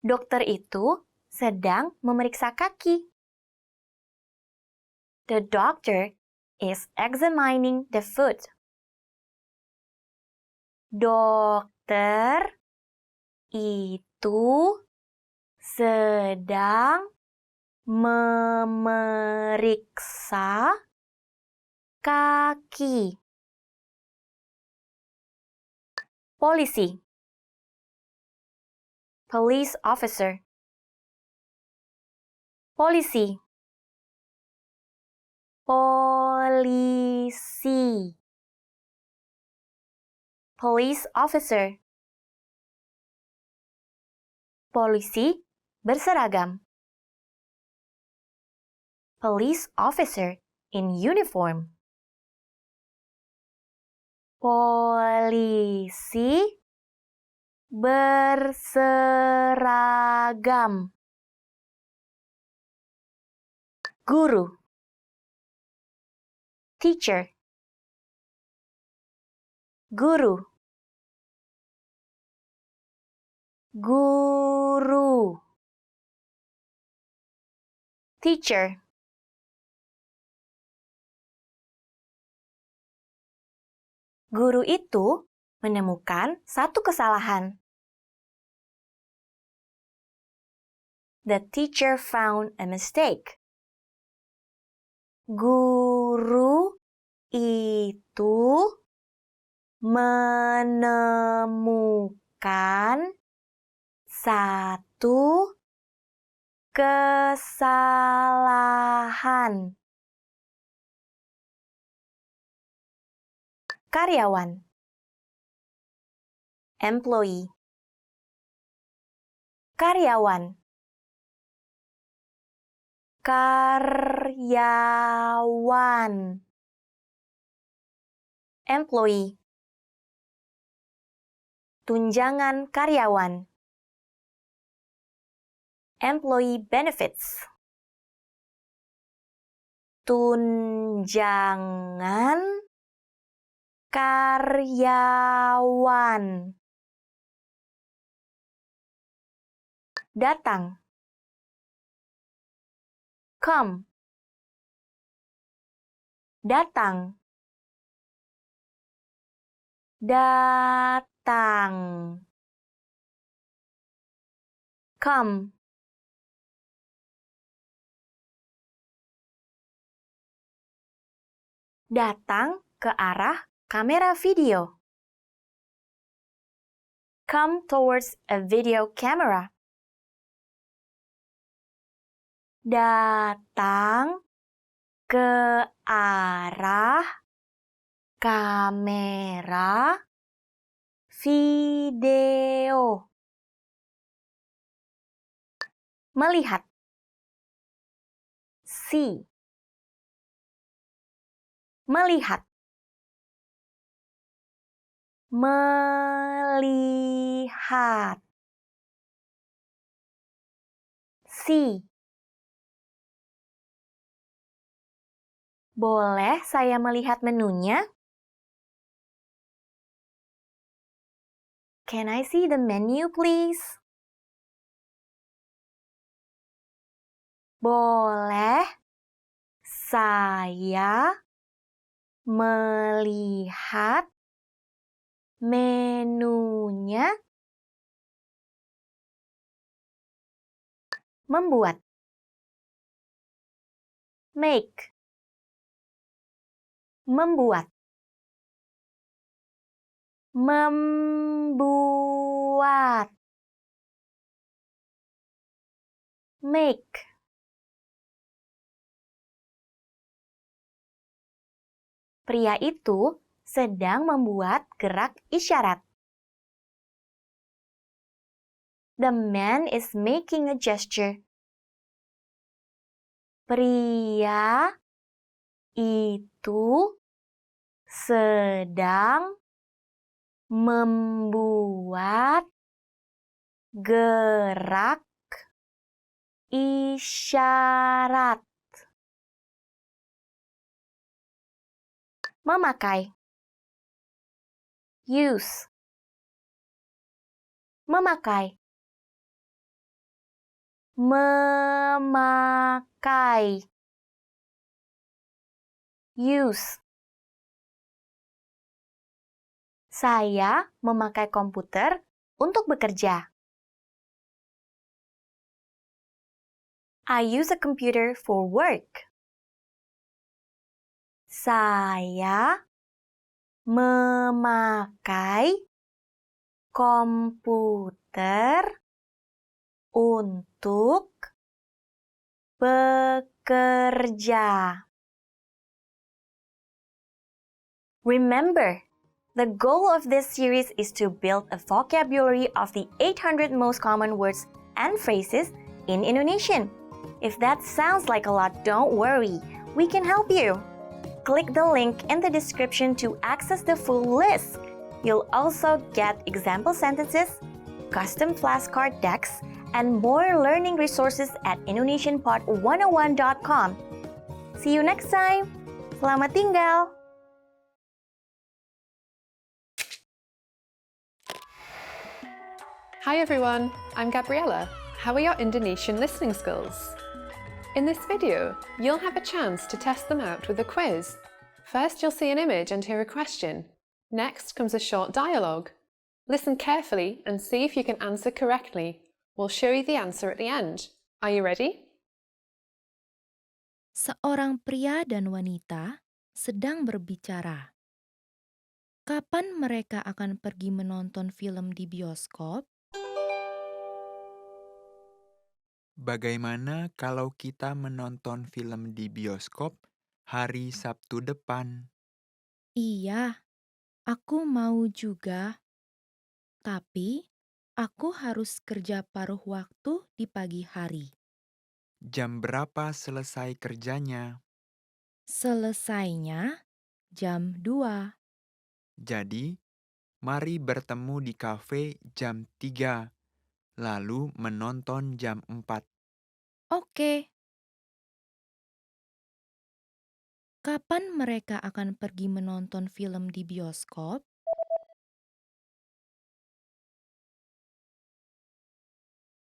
Dokter itu sedang memeriksa kaki. The doctor is examining the foot. Dokter itu sedang memeriksa kaki. Polisi. Police officer. Polisi. Polisi. Police officer. Polisi berseragam. Police officer in uniform. Polisi berseragam. Guru. Teacher. Guru. Guru. Teacher. Guru itu menemukan satu kesalahan. The teacher found a mistake. Guru itu menemukan satu kesalahan. Karyawan. Employee. Karyawan. Karyawan. Employee. Tunjangan karyawan. Employee benefits. Tunjangan karyawan. Datang. Come. Datang. Datang. Come. Datang ke arah kamera video. Come towards a video camera. Datang ke arah kamera video. Melihat. See. Melihat. Melihat. See. Boleh saya melihat menunya? Can I see the menu, please? Boleh saya melihat menunya? Membuat. Make. Membuat. Membuat. Make. Pria itu sedang membuat gerak isyarat. The man is making a gesture. Pria itu sedang membuat gerak isyarat. Memakai. Use. Memakai. Memakai. Use. Saya memakai komputer untuk bekerja. I use a computer for work. Saya memakai komputer untuk bekerja. Remember, the goal of this series is to build a vocabulary of the 800 most common words and phrases in Indonesian. If that sounds like a lot, don't worry. We can help you. Click the link in the description to access the full list. You'll also get example sentences, custom flashcard decks, and more learning resources at indonesianpod101.com. See you next time. Selamat tinggal. Hi everyone, I'm Gabriella. How are your Indonesian listening skills? In this video, you'll have a chance to test them out with a quiz. First, you'll see an image and hear a question. Next comes a short dialogue. Listen carefully and see if you can answer correctly. We'll show you the answer at the end. Are you ready? Seorang pria dan wanita sedang berbicara. Kapan mereka akan pergi menonton film di bioskop? Bagaimana kalau kita menonton film di bioskop hari Sabtu depan? Iya, aku mau juga. Tapi, aku harus kerja paruh waktu di pagi hari. Jam berapa selesai kerjanya? Selesainya jam 2. Jadi, mari bertemu di kafe jam 3, lalu menonton jam 4. Oke. Kapan mereka akan pergi menonton film di bioskop?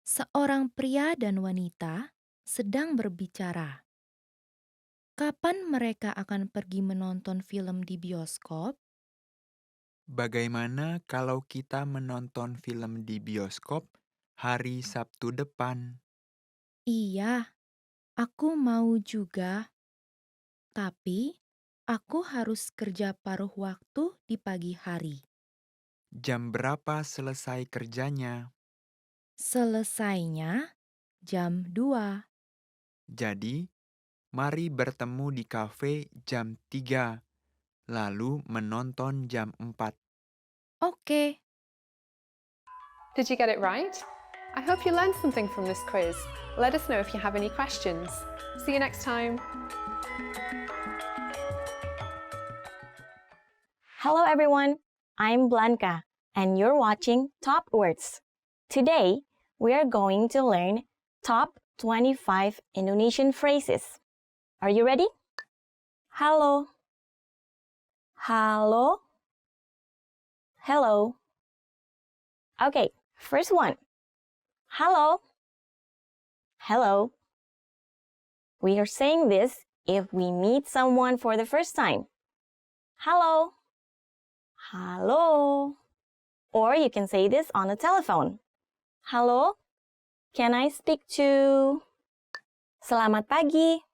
Seorang pria dan wanita sedang berbicara. Kapan mereka akan pergi menonton film di bioskop? Bagaimana kalau kita menonton film di bioskop hari Sabtu depan? Iya, aku mau juga. Tapi, aku harus kerja paruh waktu di pagi hari. Jam berapa selesai kerjanya? Selesainya jam 2. Jadi, mari bertemu di kafe jam 3, lalu menonton jam 4. Oke. Did you get it right? I hope you learned something from this quiz. Let us know if you have any questions. See you next time. Hello everyone, I'm Blanca, and you're watching Top Words. Today, we are going to learn top 25 Indonesian phrases. Are you ready? Halo. Halo. Hello. Okay, first one. Hello. Hello. We are saying this if we meet someone for the first time. Hello. Hello. Or you can say this on the telephone. Hello. Can I speak to... Selamat pagi.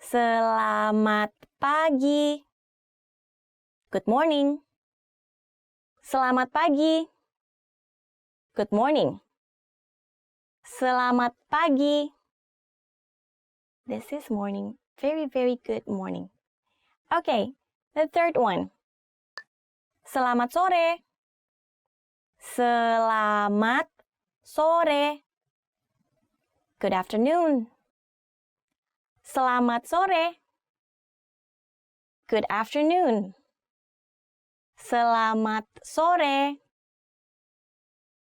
Selamat pagi. Good morning. Selamat pagi. Good morning. Selamat pagi. This is morning. Very, very good morning. Okay, the third one. Selamat sore. Selamat sore. Good afternoon. Selamat sore. Good afternoon. Selamat sore.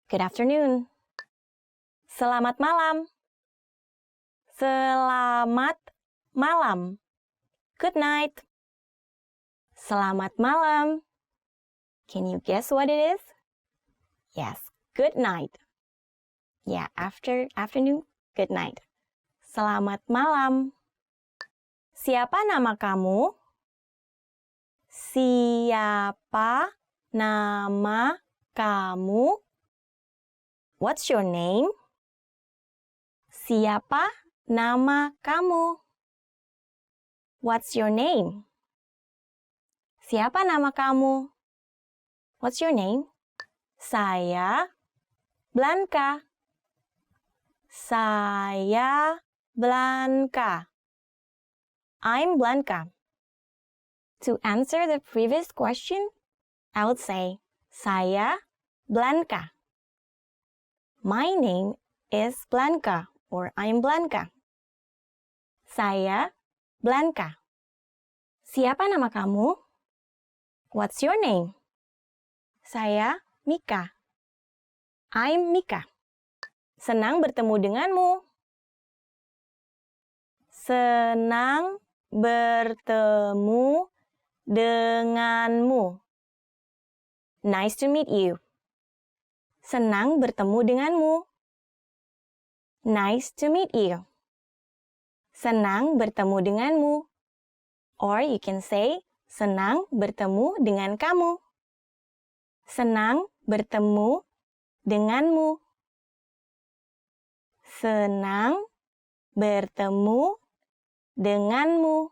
Good afternoon. Selamat malam. Selamat malam. Good night. Selamat malam. Can you guess what it is? Yes, good night. Yeah, afternoon, good night. Selamat malam. Siapa nama kamu? Siapa nama kamu? What's your name? Siapa nama kamu? What's your name? Siapa nama kamu? What's your name? Saya Blanca. Saya Blanca. I'm Blanca. To answer the previous question, I would say saya Blanca. My name is Blanca, or I'm Blanca. Saya Blanca. Siapa nama kamu? What's your name? Saya Mika. I'm Mika. Senang bertemu denganmu. Senang bertemu denganmu. Nice to meet you. Senang bertemu denganmu. Nice to meet you. Senang bertemu denganmu. Or you can say, senang bertemu dengan kamu. Senang bertemu denganmu. Senang bertemu denganmu.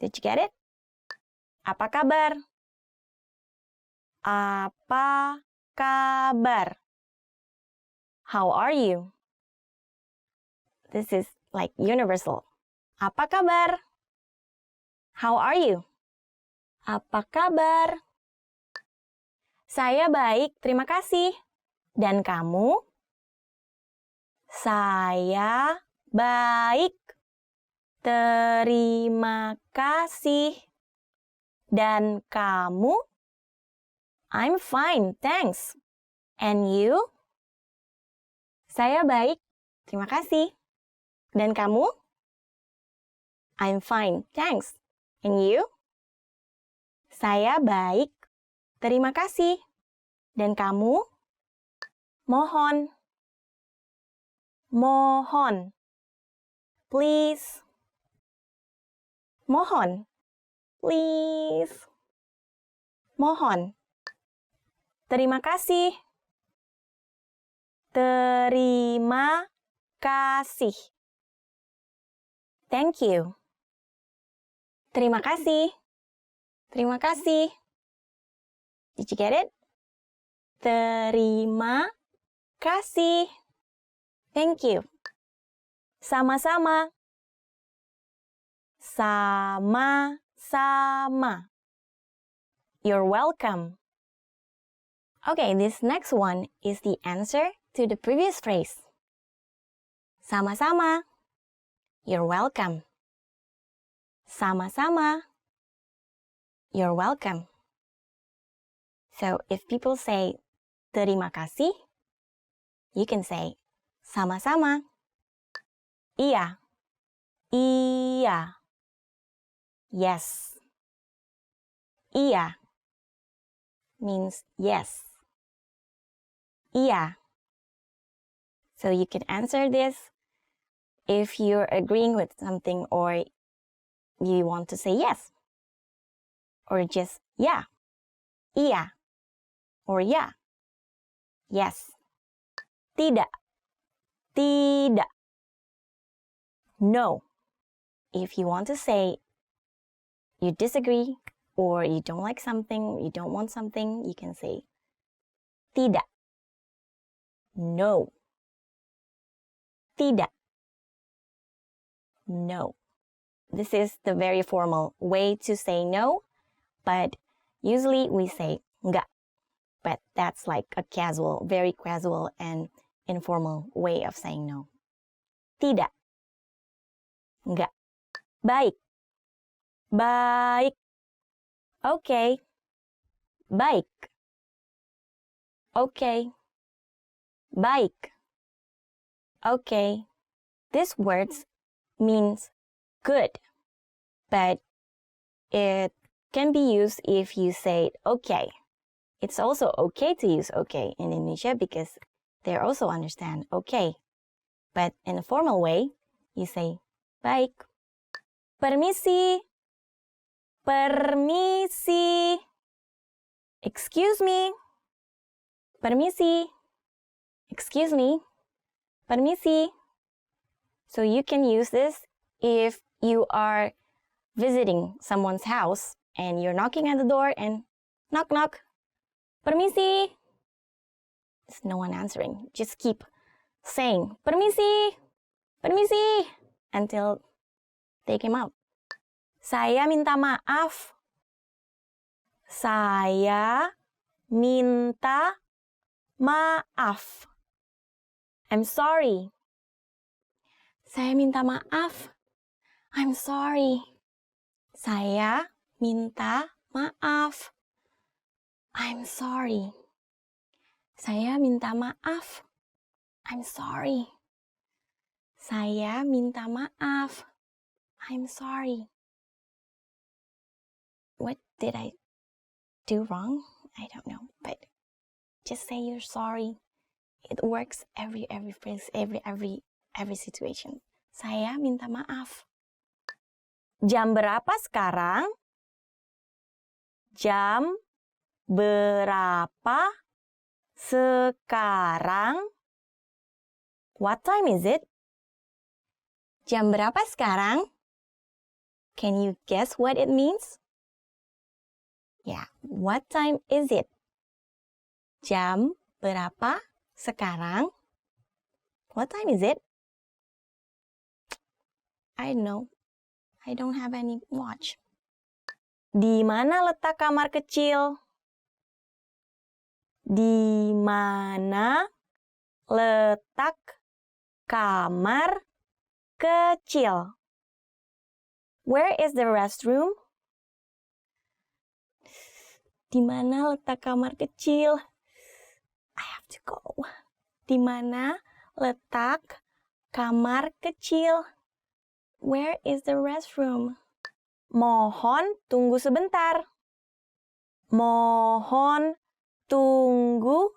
Did you get it? Apa kabar? Apa kabar? How are you? This is like universal. Apa kabar? How are you? Apa kabar? Saya baik, terima kasih. Dan kamu? Saya baik, terima kasih. Dan kamu? I'm fine, thanks. And you? Saya baik, terima kasih. Dan kamu? I'm fine, thanks. And you? Saya baik, terima kasih. Dan kamu? Mohon. Mohon. Please. Mohon. Please. Mohon. Terima kasih. Terima kasih. Thank you. Terima kasih. Terima kasih. Did you get it? Terima kasih. Thank you. Sama-sama. Sama-sama. You're welcome. Okay, this next one is the answer to the previous phrase. Sama-sama. You're welcome. Sama-sama. You're welcome. So if people say terima kasih, you can say sama-sama. Iya. Iya. Yes. Iya means yes. Iya. So you can answer this if you're agreeing with something or you want to say yes. Or just yeah. Iya. Or yeah. Yes. Tidak. Tidak. No. If you want to say you disagree or you don't like something, you don't want something, you can say tidak. No. Tidak. No. This is the very formal way to say no, but usually we say enggak. But that's like a casual, very casual and informal way of saying no. Tidak. Enggak. Baik. Baik. Okay. Baik. Okay. Baik. Okay. This words means good, but it can be used if you say okay. It's also okay to use okay in Indonesia because they also understand okay. But in a formal way, you say baik. Permisi. Permisi. Excuse me. Permisi. Excuse me. Permisi. So you can use this if you are visiting someone's house and you're knocking at the door and knock knock. Permisi. There's no one answering. Just keep saying permisi. Permisi until they came out. Saya minta maaf. Saya minta maaf. I'm sorry. Saya minta maaf. I'm sorry. Saya minta maaf. I'm sorry. Saya minta maaf. I'm sorry. Saya minta maaf. I'm sorry. What did I do wrong? I don't know, but just say you're sorry. It works every phrase, every situation. Saya minta maaf. Jam berapa sekarang? Jam berapa sekarang? What time is it? Jam berapa sekarang? Can you guess what it means? Yeah, what time is it? Jam berapa sekarang? What time is it? I don't know. I don't have any watch. Di mana letak kamar kecil? Di mana letak kamar kecil? Where is the restroom? Di mana letak kamar kecil? I have to go. Di mana letak kamar kecil? Where is the restroom? Mohon tunggu sebentar. Mohon tunggu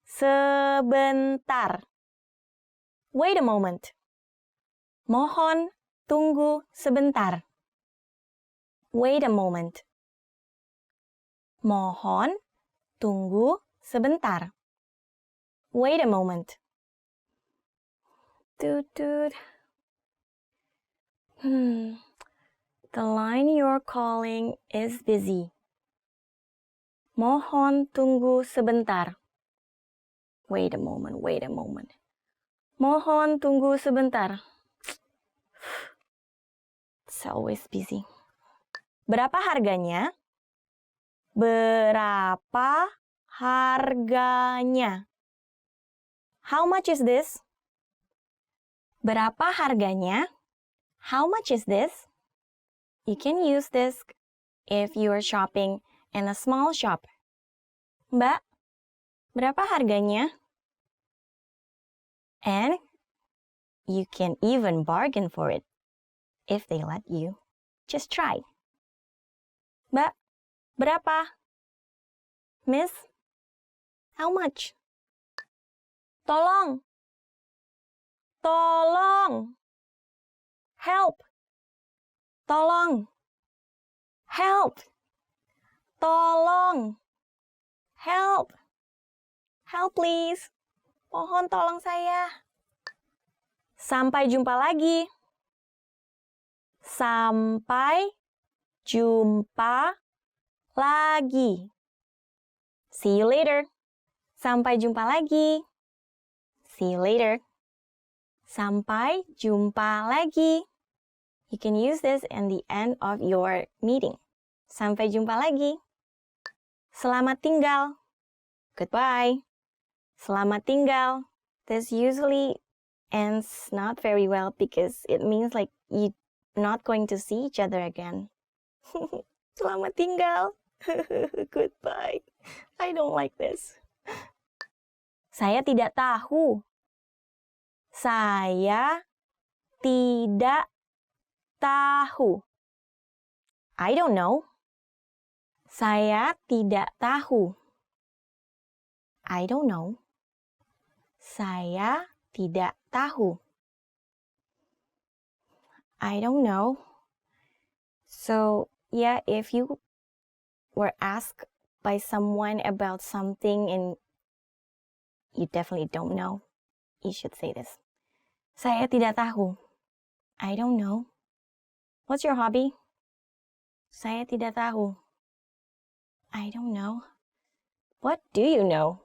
sebentar. Wait a moment. Mohon tunggu sebentar. Wait a moment. Mohon tunggu sebentar. Wait a moment. Toot toot. The line you're calling is busy. Mohon tunggu sebentar. Wait a moment, wait a moment. Mohon tunggu sebentar. It's always busy. Berapa harganya? Berapa harganya? How much is this? Berapa harganya? How much is this? You can use this if you are shopping in a small shop. Mbak, berapa harganya? And you can even bargain for it. if they let you. Just try. Mbak, berapa? Miss, how much? Tolong. Tolong. Help. Tolong. Help. Tolong. Help. Help please. Mohon tolong saya. Sampai jumpa lagi. Sampai jumpa lagi. See you later. Sampai jumpa lagi. See you later. Sampai jumpa lagi. You can use this in the end of your meeting. Sampai jumpa lagi. Selamat tinggal. Goodbye. Selamat tinggal. This usually ends not very well because it means like you're not going to see each other again. Selamat tinggal. Goodbye. I don't like this. Saya tidak tahu. Saya tidak tahu. I don't know. Saya tidak tahu. I don't know. Saya tidak tahu. I don't know. So, yeah, if you were asked by someone about something and you definitely don't know, you should say this. Saya tidak tahu. I don't know. What's your hobby? Saya tidak tahu. I don't know. What do you know?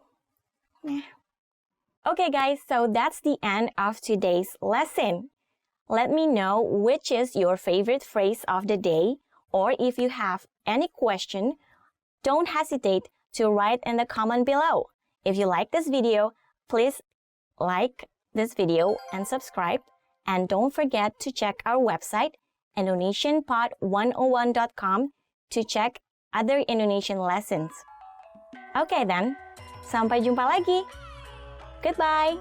Okay, guys, so that's the end of today's lesson. Let me know which is your favorite phrase of the day, or if you have any question, don't hesitate to write in the comment below. If you like this video, please like this video and subscribe. And don't forget to check our website, indonesianpod101.com, to check other Indonesian lessons. Okay then, sampai jumpa lagi. Goodbye.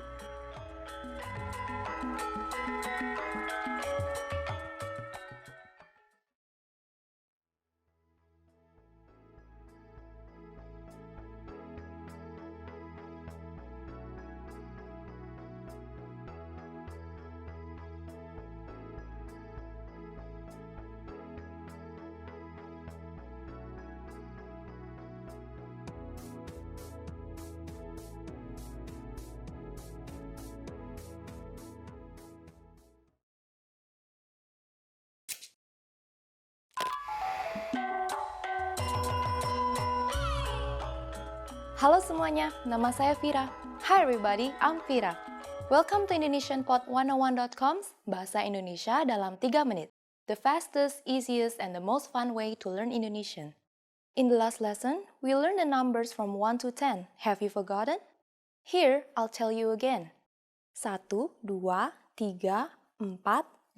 Halo semuanya, nama saya Vira. Hi everybody, I'm Vira. Welcome to IndonesianPod101.com's Bahasa Indonesia dalam 3 menit. The fastest, easiest, and the most fun way to learn Indonesian. In the last lesson, we learned the numbers from 1 to 10. Have you forgotten? Here, I'll tell you again. 1, 2, 3, 4, 5, 6, 7,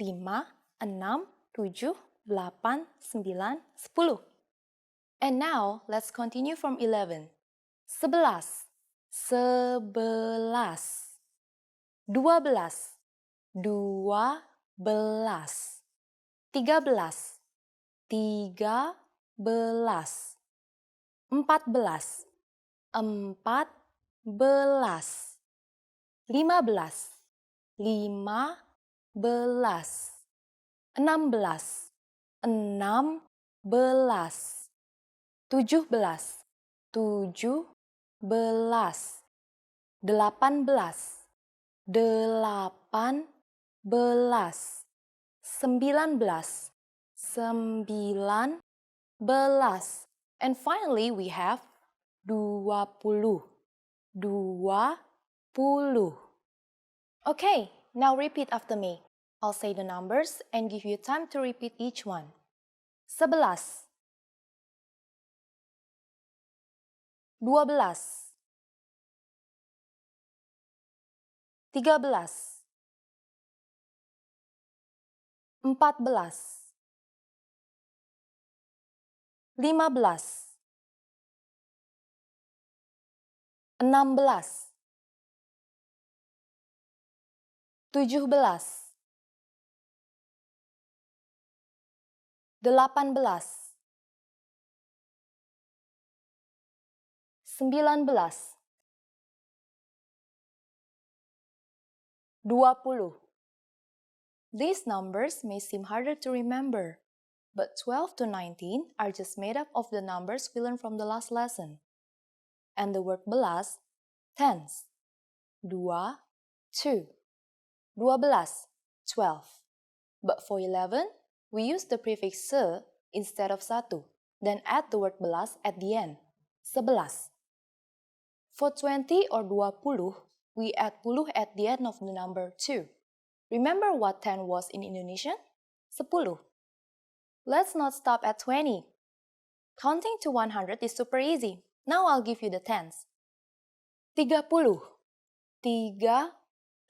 8, 9, 10. And now, let's continue from 11. 11, 11, 12, 12, 13, 13, 14, 14, 15, 15, 16, 16, 17, 17, 18, 18, 19, 19, and finally we have 20, 20. Okay, now repeat after me. I'll say the numbers and give you time to repeat each one. 11, 12, 13, 14, 15, 16, 17, 18, 19, 20. These numbers may seem harder to remember, but 12 to 19 are just made up of the numbers we learned from the last lesson. And the word belas, tens. 2, 2. 12, 12. But for 11, we use the prefix se instead of satu, then add the word belas at the end, 11. For 20 or 20, we add puluh at the end of the number 2. Remember what 10 was in Indonesian? 10. Let's not stop at 20. Counting to 100 is super easy. Now I'll give you the tens. 30, 30,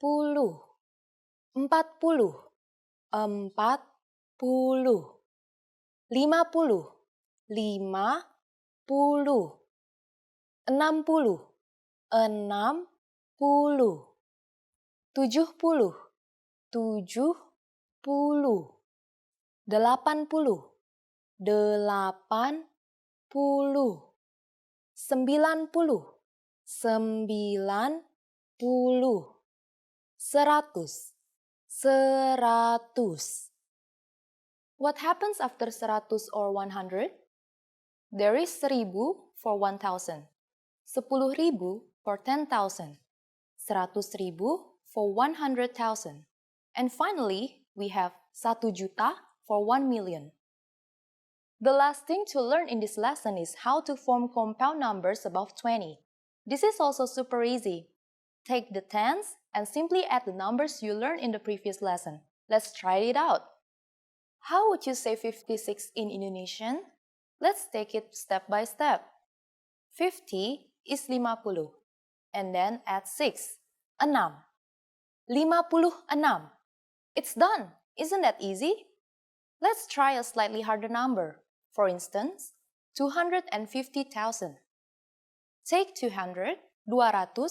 40, 40, 50, 50, 60, 60, 70, 70, 80, 80, 90, 90, 100, 100. What happens after 100 or 100? There is 1000 for 1000, 10.000 for 10,000, 100.000 for 100,000, and finally, we have 1 juta for 1 million. The last thing to learn in this lesson is how to form compound numbers above 20. This is also super easy. Take the tens and simply add the numbers you learned in the previous lesson. Let's try it out. How would you say 56 in Indonesian? Let's take it step by step. 50 is 50, and then add 6, 6. 56. It's done! Isn't that easy? Let's try a slightly harder number. For instance, 250,000. Take 200, 200,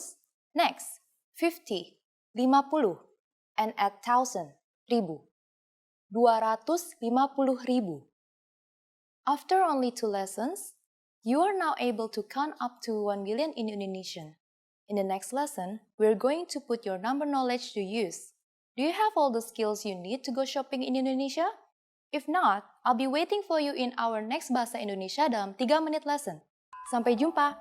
next, 50, 50, and add 1,000, 1,000. 250,000. After only 2 lessons, you are now able to count up to 1 million in Indonesian. In the next lesson, we're going to put your number knowledge to use. Do you have all the skills you need to go shopping in Indonesia? If not, I'll be waiting for you in our next Bahasa Indonesia dalam 3 menit lesson. Sampai jumpa!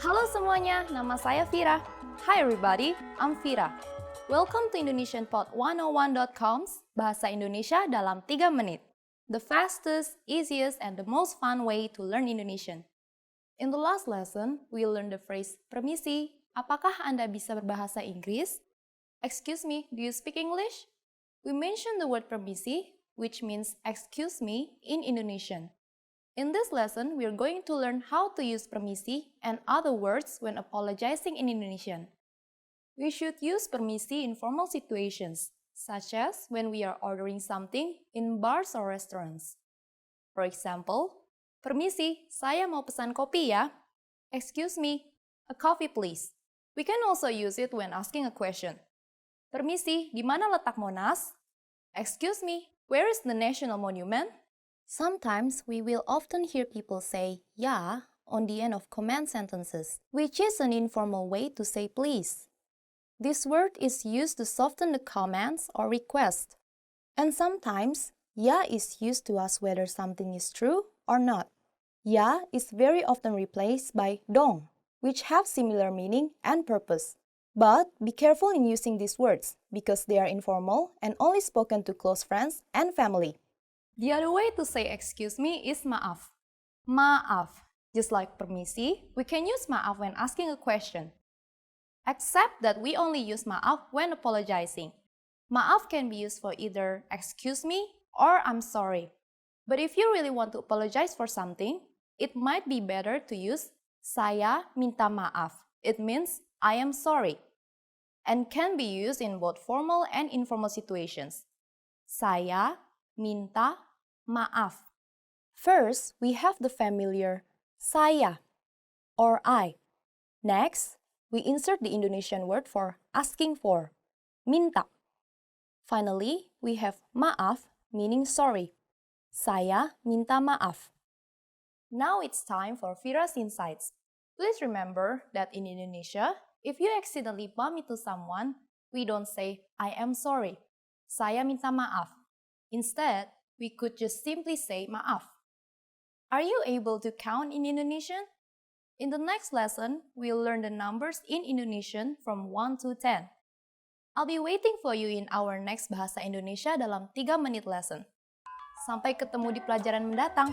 Halo semuanya, nama saya Vira. Hi everybody, I'm Vira. Welcome to IndonesianPod101.com's Bahasa Indonesia dalam 3 menit. The fastest, easiest, and the most fun way to learn Indonesian. In the last lesson, we learned the phrase permisi. Apakah Anda bisa berbahasa Inggris? Excuse me, do you speak English? We mentioned the word permisi, which means excuse me in Indonesian. In this lesson, we are going to learn how to use permisi and other words when apologizing in Indonesian. We should use permisi in formal situations, such as when we are ordering something in bars or restaurants. For example, permisi, saya mau pesan kopi ya. Excuse me, a coffee please. We can also use it when asking a question. Permisi, di mana letak Monas? Excuse me, where is the National Monument? Sometimes we will often hear people say ya on the end of command sentences, which is an informal way to say please. This word is used to soften the commands or request. And sometimes ya is used to ask whether something is true or not. Ya is very often replaced by dong, which have similar meaning and purpose. But be careful in using these words because they are informal and only spoken to close friends and family. The other way to say excuse me is maaf. Maaf. Just like permisi, we can use maaf when asking a question. Except that we only use maaf when apologizing. Maaf can be used for either excuse me or I'm sorry. But if you really want to apologize for something, it might be better to use saya minta maaf. It means I am sorry. And can be used in both formal and informal situations. Saya minta maaf. First, we have the familiar saya or I. Next, we insert the Indonesian word for asking for, minta. Finally, we have maaf, meaning sorry. Saya minta maaf. Now it's time for Vira's Insights. Please remember that in Indonesia, if you accidentally bump into someone, we don't say, I am sorry. Saya minta maaf. Instead, we could just simply say maaf. Are you able to count in Indonesian? In the next lesson, we'll learn the numbers in Indonesian from 1 to 10. I'll be waiting for you in our next Bahasa Indonesia dalam 3 menit lesson. Sampai ketemu di pelajaran mendatang.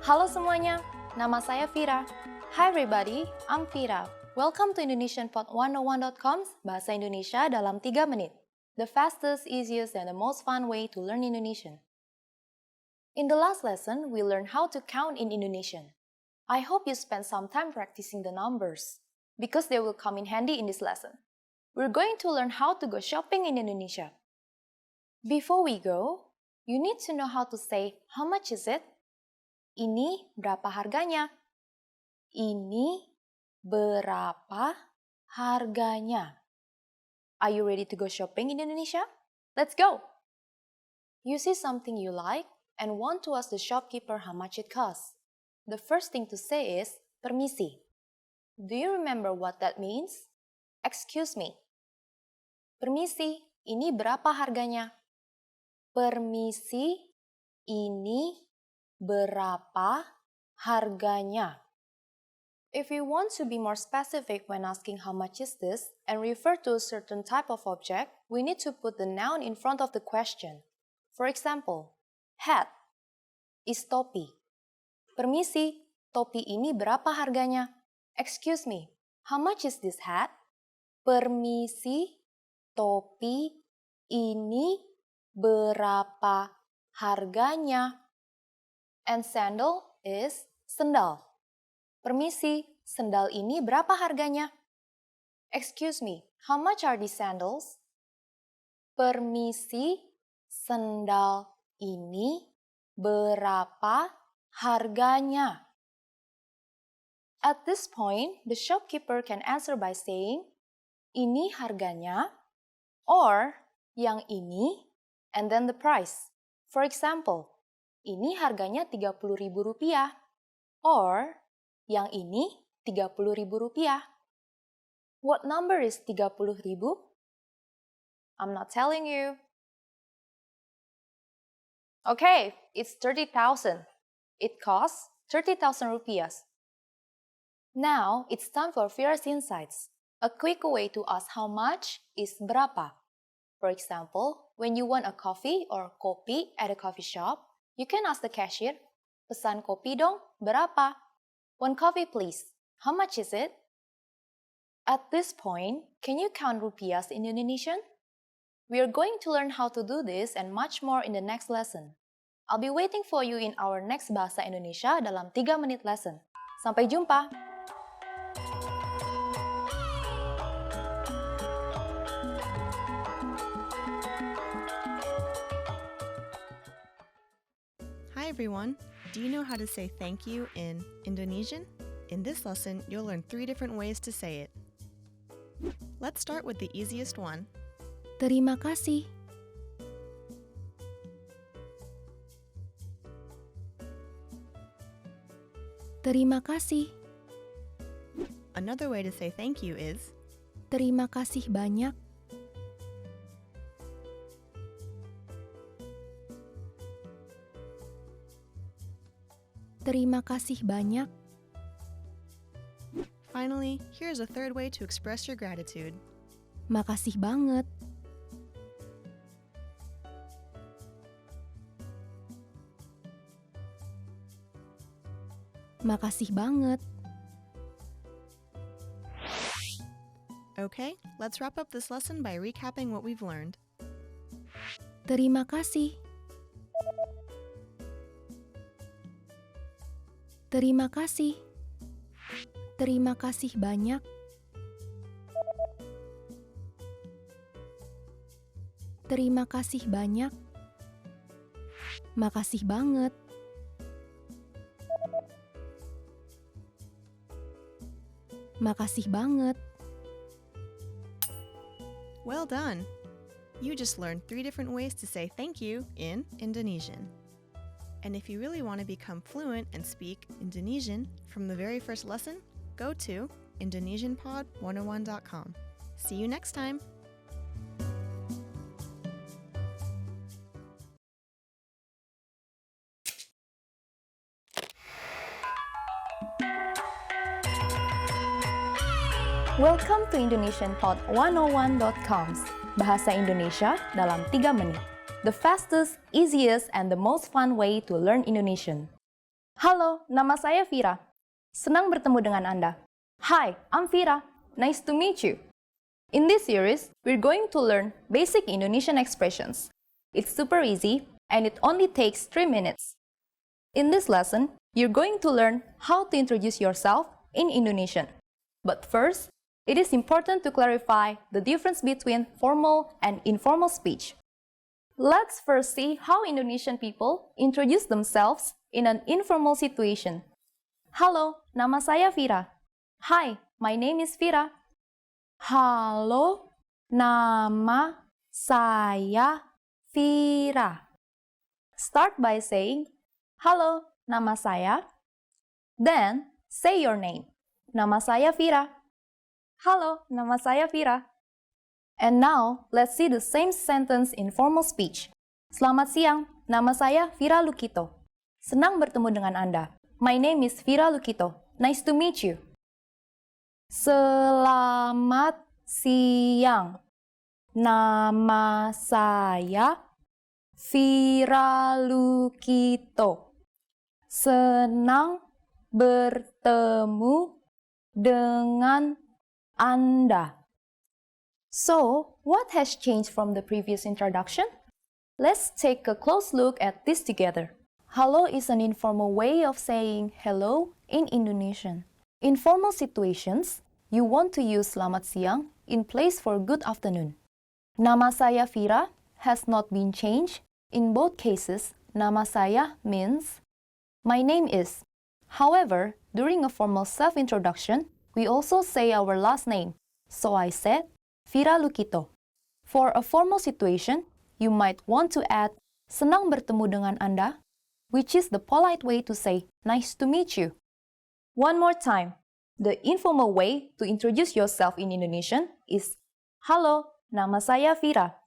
Halo semuanya, nama saya Vira. Hi everybody, I'm Vira. Welcome to IndonesianPod101.com's Bahasa Indonesia dalam 3 menit. The fastest, easiest, and the most fun way to learn Indonesian. In the last lesson, we learned how to count in Indonesian. I hope you spent some time practicing the numbers, because they will come in handy in this lesson. We're going to learn how to go shopping in Indonesia. Before we go, you need to know how to say, how much is it? Ini berapa harganya? Ini berapa harganya? Are you ready to go shopping in Indonesia? Let's go! You see something you like and want to ask the shopkeeper how much it costs. The first thing to say is, permisi. Do you remember what that means? Excuse me. Permisi, ini berapa harganya? Permisi, ini berapa harganya? If you want to be more specific when asking how much is this and refer to a certain type of object, we need to put the noun in front of the question. For example, hat is topi. Permisi, topi ini berapa harganya? Excuse me, how much is this hat? Permisi, topi ini berapa harganya? And sandal is sendal. Permisi, sendal ini berapa harganya? Excuse me, how much are these sandals? Permisi, sendal ini berapa harganya? At this point, the shopkeeper can answer by saying, ini harganya, or yang ini, and then the price. For example, ini harganya Rp30.000, or yang ini Rp30.000. What number is 30.000? I'm not telling you. Okay, it's 30,000. It costs 30,000 rupiahs. Now, it's time for Vira's Insights. A quick way to ask how much is berapa. For example, when you want a coffee or kopi at a coffee shop, you can ask the cashier, pesan kopi dong, berapa? One coffee please. How much is it? At this point, can you count rupiahs in Indonesian? We are going to learn how to do this and much more in the next lesson. I'll be waiting for you in our next Bahasa Indonesia dalam 3 menit lesson. Sampai jumpa! Hi everyone! Do you know how to say thank you in Indonesian? In this lesson, you'll learn 3 different ways to say it. Let's start with the easiest one. Terima kasih. Terima kasih. Another way to say thank you is Terima kasih banyak. Terima kasih banyak. Finally, here's a third way to express your gratitude. Makasih banget. Makasih banget. Okay, let's wrap up this lesson by recapping what we've learned. Terima kasih. Terima kasih. Terima kasih banyak. Terima kasih banyak. Makasih banget. Makasih banget. Well done! You just learned 3 different ways to say thank you in Indonesian. And if you really want to become fluent and speak Indonesian from the very first lesson, go to indonesianpod101.com. See you next time! Welcome to IndonesianPod101.com's Bahasa Indonesia dalam 3 menit. The fastest, easiest, and the most fun way to learn Indonesian. Halo, nama saya Vira. Senang bertemu dengan Anda. Hi, I'm Vira. Nice to meet you. In this series, we're going to learn basic Indonesian expressions. It's super easy, and it only takes 3 minutes. In this lesson, you're going to learn how to introduce yourself in Indonesian. But first, it is important to clarify the difference between formal and informal speech. Let's first see how Indonesian people introduce themselves in an informal situation. Halo, nama saya Vira. Hi, my name is Vira. Halo, nama saya Vira. Start by saying, halo, nama saya. Then, say your name. Nama saya Vira. Halo, nama saya Vira. And now, let's see the same sentence in formal speech. Selamat siang, nama saya Vira Lukito. Senang bertemu dengan Anda. My name is Vira Lukito. Nice to meet you. Selamat siang, nama saya Vira Lukito. Senang bertemu dengan Anda. So, what has changed from the previous introduction? Let's take a close look at this together. Halo is an informal way of saying hello in Indonesian. In formal situations, you want to use selamat siang in place for good afternoon. Nama saya Vira has not been changed. In both cases, nama saya means my name is. However, during a formal self-introduction, we also say our last name. So I said, Vira Lukito. For a formal situation, you might want to add senang bertemu dengan Anda, which is the polite way to say nice to meet you. One more time. The informal way to introduce yourself in Indonesian is halo, nama saya Vira.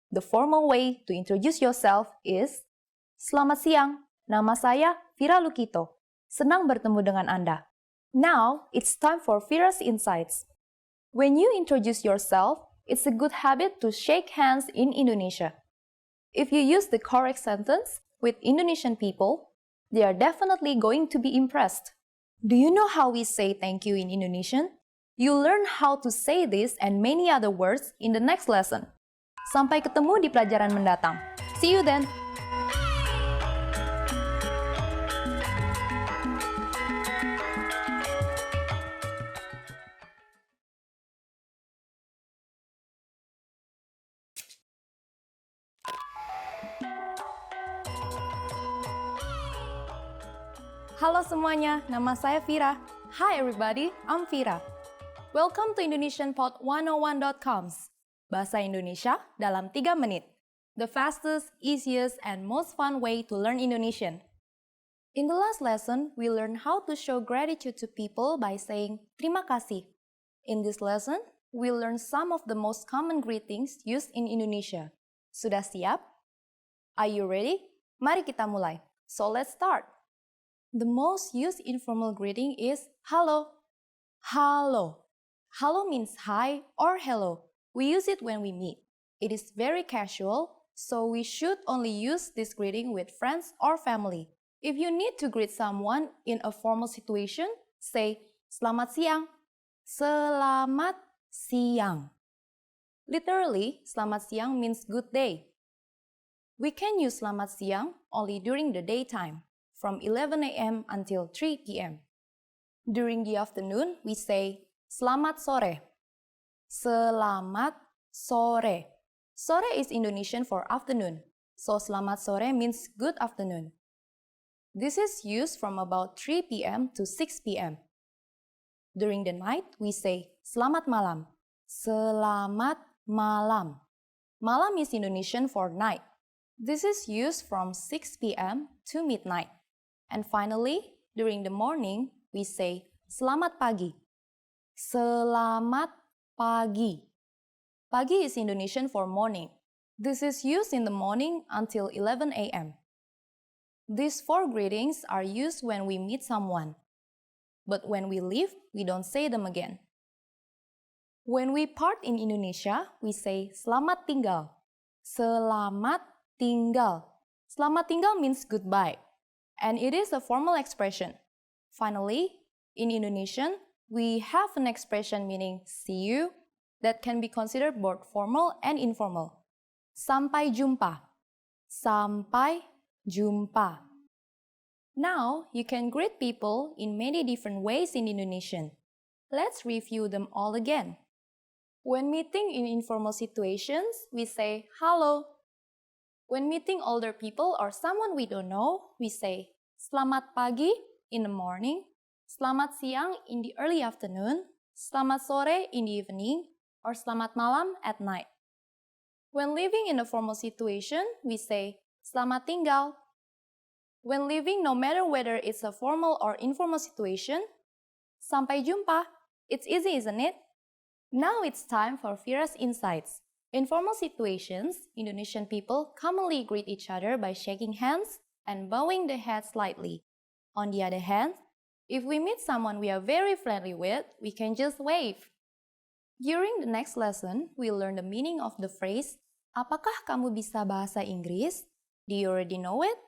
The formal way to introduce yourself is selamat siang, nama saya Vira Lukito. Senang bertemu dengan Anda. Now, it's time for Vira's insights. When you introduce yourself, it's a good habit to shake hands in Indonesia. If you use the correct sentence with Indonesian people, they are definitely going to be impressed. Do you know how we say thank you in Indonesian? You'll learn how to say this and many other words in the next lesson. Sampai ketemu di pelajaran mendatang. See you then! Halo semuanya, nama saya Vira. Hi everybody, I'm Vira. Welcome to IndonesianPod101.com's Bahasa Indonesia dalam 3 menit. The fastest, easiest, and most fun way to learn Indonesian. In the last lesson, we learned how to show gratitude to people by saying terima kasih. In this lesson, we learned some of the most common greetings used in Indonesia. Sudah siap? Are you ready? Mari kita mulai. So let's start. The most used informal greeting is halo. Halo. Halo means hi or hello. We use it when we meet. It is very casual, so we should only use this greeting with friends or family. If you need to greet someone in a formal situation, say selamat siang. Selamat siang. Literally, selamat siang means good day. We can use selamat siang only during the daytime, from 11 a.m. until 3 p.m. During the afternoon, we say selamat sore. Selamat sore. Sore is Indonesian for afternoon, so selamat sore means good afternoon. This is used from about 3 p.m. to 6 p.m. During the night, we say selamat malam. Selamat malam. Malam is Indonesian for night. This is used from 6 p.m. to midnight. And finally, during the morning, we say selamat pagi. Selamat pagi. Pagi is Indonesian for morning. This is used in the morning until 11 a.m. These 4 greetings are used when we meet someone. But when we leave, we don't say them again. When we part in Indonesia, we say selamat tinggal. Selamat tinggal. Selamat tinggal means goodbye, and it is a formal expression. Finally, in Indonesian, we have an expression meaning see you that can be considered both formal and informal. Sampai jumpa. Sampai jumpa. Now, you can greet people in many different ways in Indonesian. Let's review them all again. When meeting in informal situations, we say halo. When meeting older people or someone we don't know, we say selamat pagi in the morning, selamat siang in the early afternoon, selamat sore in the evening, or selamat malam at night. When living in a formal situation, we say selamat tinggal. When living, no matter whether it's a formal or informal situation, sampai jumpa. It's easy, isn't it? Now it's time for Vira's insights. In formal situations, Indonesian people commonly greet each other by shaking hands and bowing the head slightly. On the other hand, if we meet someone we are very friendly with, we can just wave. During the next lesson, we'll learn the meaning of the phrase, apakah kamu bisa bahasa Inggris? Do you already know it?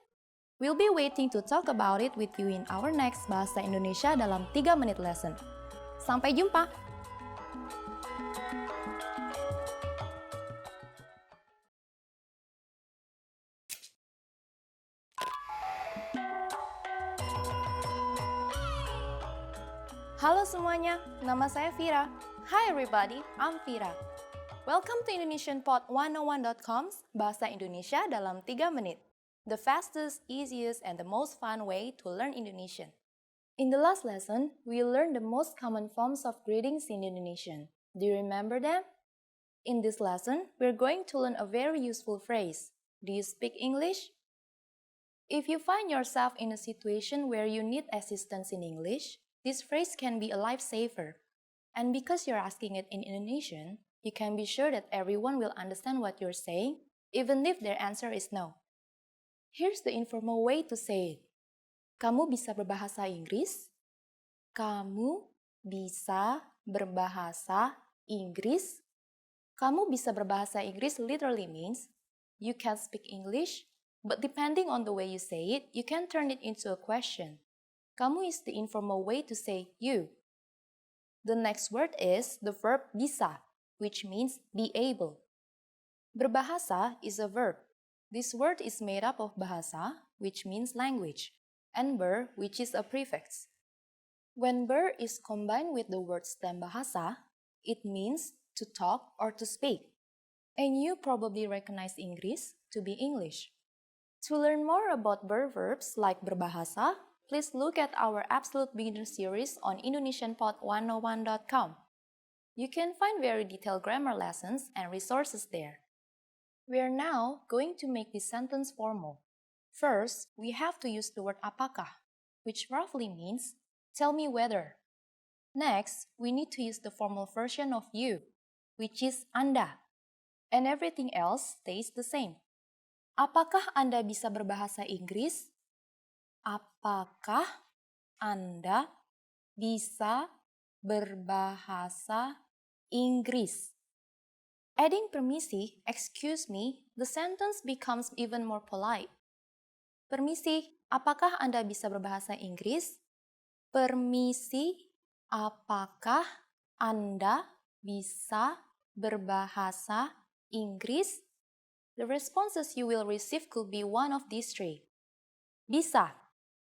We'll be waiting to talk about it with you in our next Bahasa Indonesia dalam 3 menit lesson. Sampai jumpa! Halo semuanya, nama saya Vira. Hi everybody, I'm Vira. Welcome to IndonesianPod101.com's Bahasa Indonesia dalam 3 menit. The fastest, easiest, and the most fun way to learn Indonesian. In the last lesson, we learned the most common forms of greetings in Indonesian. Do you remember them? In this lesson, we're going to learn a very useful phrase. Do you speak English? If you find yourself in a situation where you need assistance in English, this phrase can be a lifesaver. And because you're asking it in Indonesian, you can be sure that everyone will understand what you're saying, even if their answer is no. Here's the informal way to say it. Kamu bisa berbahasa Inggris? Kamu bisa berbahasa Inggris? Kamu bisa berbahasa Inggris literally means you can speak English, but depending on the way you say it, you can turn it into a question. Kamu is the informal way to say you. The next word is the verb bisa, which means be able. Berbahasa is a verb. This word is made up of bahasa, which means language, and ber, which is a prefix. When ber is combined with the word stem bahasa, it means to talk or to speak. And you probably recognize Inggris to be English. To learn more about ber verbs like berbahasa, please look at our Absolute Beginner series on IndonesianPod101.com. You can find very detailed grammar lessons and resources there. We are now going to make this sentence formal. First, we have to use the word apakah, which roughly means tell me whether. Next, we need to use the formal version of you, which is Anda. And everything else stays the same. Apakah Anda bisa berbahasa Inggris? Apakah Anda bisa berbahasa Inggris? Adding permisi, excuse me, the sentence becomes even more polite. Permisi, apakah Anda bisa berbahasa Inggris? Permisi, apakah Anda bisa berbahasa Inggris? The responses you will receive could be one of these three. Bisa,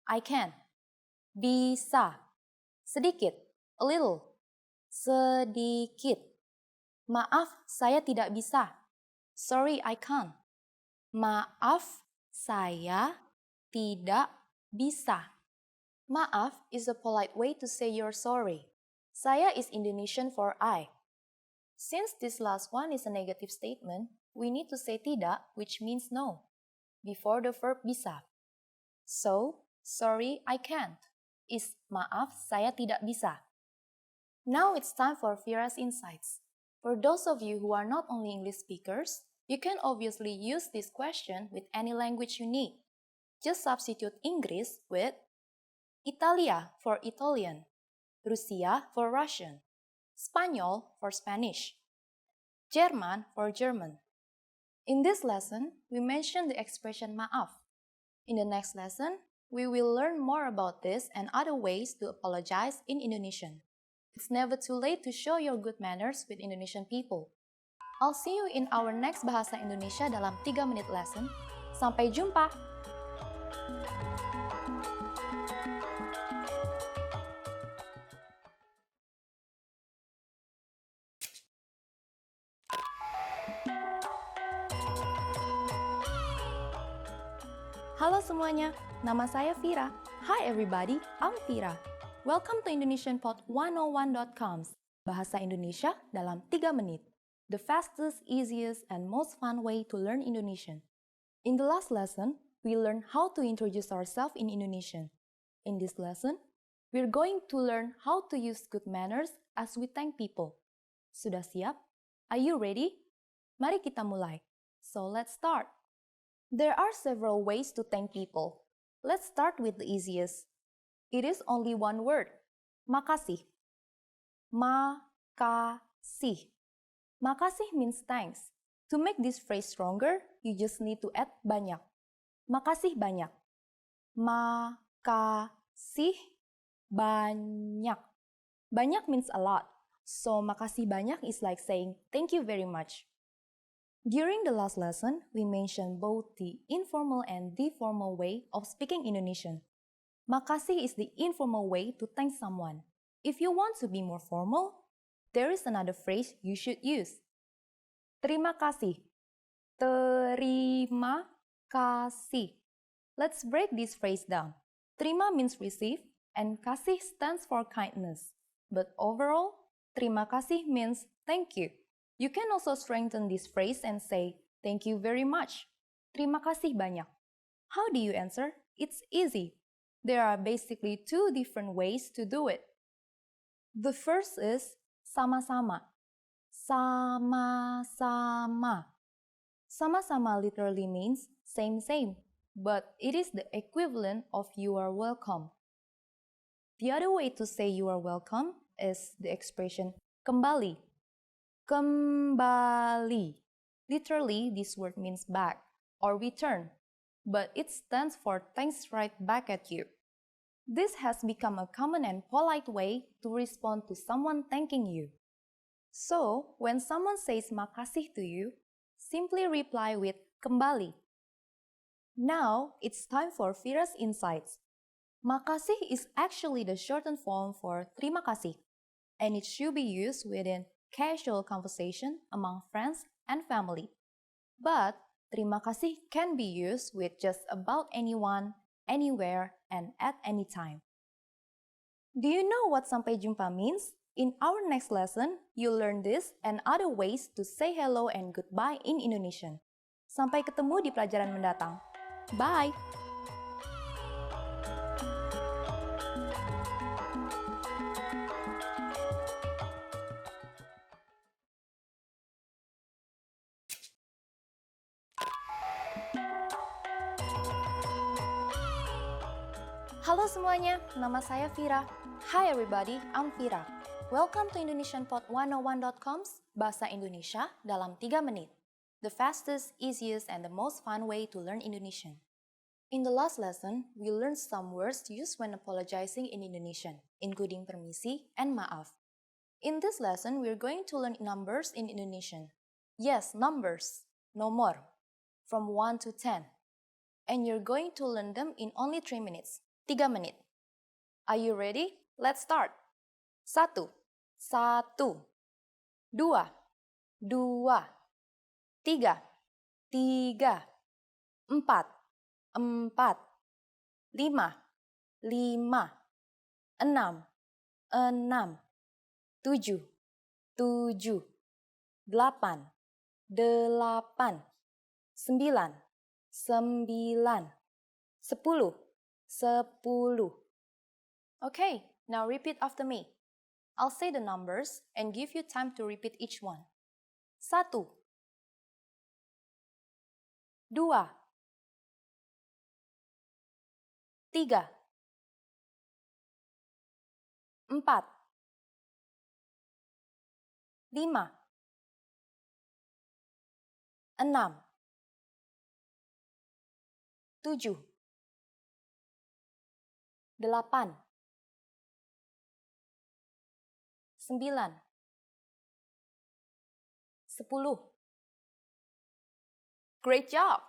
I can. Bisa, sedikit, a little. Sedikit. Maaf, saya tidak bisa. Sorry, I can't. Maaf, saya tidak bisa. Maaf is a polite way to say you're sorry. Saya is Indonesian for I. Since this last one is a negative statement, we need to say tidak, which means no, before the verb bisa. So, sorry, I can't is maaf, saya tidak bisa. Now it's time for Vira's Insights. For those of you who are not only English speakers, you can obviously use this question with any language you need. Just substitute English with Italia for Italian, Rusia for Russian, Spanish for Spanish, German for German. In this lesson, we mentioned the expression maaf. In the next lesson, we will learn more about this and other ways to apologize in Indonesian. It's never too late to show your good manners with Indonesian people. I'll see you in our next Bahasa Indonesia dalam 3 menit lesson. Sampai jumpa! Halo semuanya, nama saya Vira. Hi everybody, I'm Vira. Welcome to IndonesianPod101.coms, Bahasa Indonesia dalam 3 menit. The fastest, easiest, and most fun way to learn Indonesian. In the last lesson, we learned how to introduce ourselves in Indonesian. In this lesson, we're going to learn how to use good manners as we thank people. Sudah siap? Are you ready? Mari kita mulai. So let's start. There are several ways to thank people. Let's start with the easiest. It is only one word. Makasih. Makasih. Makasih means thanks. To make this phrase stronger, you just need to add banyak. Makasih banyak. Makasih banyak. Banyak means a lot. So makasih banyak is like saying thank you very much. During the last lesson, we mentioned both the informal and the formal way of speaking Indonesian. Makasih is the informal way to thank someone. If you want to be more formal, there is another phrase you should use. Terima kasih. Terima kasih. Let's break this phrase down. Terima means receive, and kasih stands for kindness. But overall, terima kasih means thank you. You can also strengthen this phrase and say, thank you very much. Terima kasih banyak. How do you answer? It's easy. There are basically 2 different ways to do it. The first is sama-sama. Sama-sama. Sama-sama literally means same, but it is the equivalent of you are welcome. The other way to say you are welcome is the expression kembali. Kembali. Literally, this word means back or return, but it stands for thanks right back at you. This has become a common and polite way to respond to someone thanking you. So, when someone says makasih to you, simply reply with kembali. Now, it's time for Vira's Insights. Makasih is actually the shortened form for terima kasih, and it should be used within casual conversation among friends and family. But terima kasih can be used with just about anyone, anywhere, and at any time. Do you know what sampai jumpa means? In our next lesson, you'll learn this and other ways to say hello and goodbye in Indonesian. Sampai ketemu di pelajaran mendatang. Bye! Halo semuanya, nama saya Vira. Hi everybody, I'm Vira. Welcome to IndonesianPod101.coms, Bahasa Indonesia dalam 3 menit. The fastest, easiest, and the most fun way to learn Indonesian. In the last lesson, we learned some words used when apologizing in Indonesian, including permisi and maaf. In this lesson, we're going to learn numbers in Indonesian. Yes, numbers, nomor, from 1 to 10. And you're going to learn them in only 3 minutes, 3 menit. Are you ready? Let's start. 1, 1, 2, 2, 3, 3, 4, 4, 5, 5, 6, 6, 7, 7, 8, 8, 9, 9, 10, 10. Okay, now repeat after me. I'll say the numbers and give you time to repeat each one. 1, 2, 3, 4, 5, 6, 7, 8, 9, 10. Great job!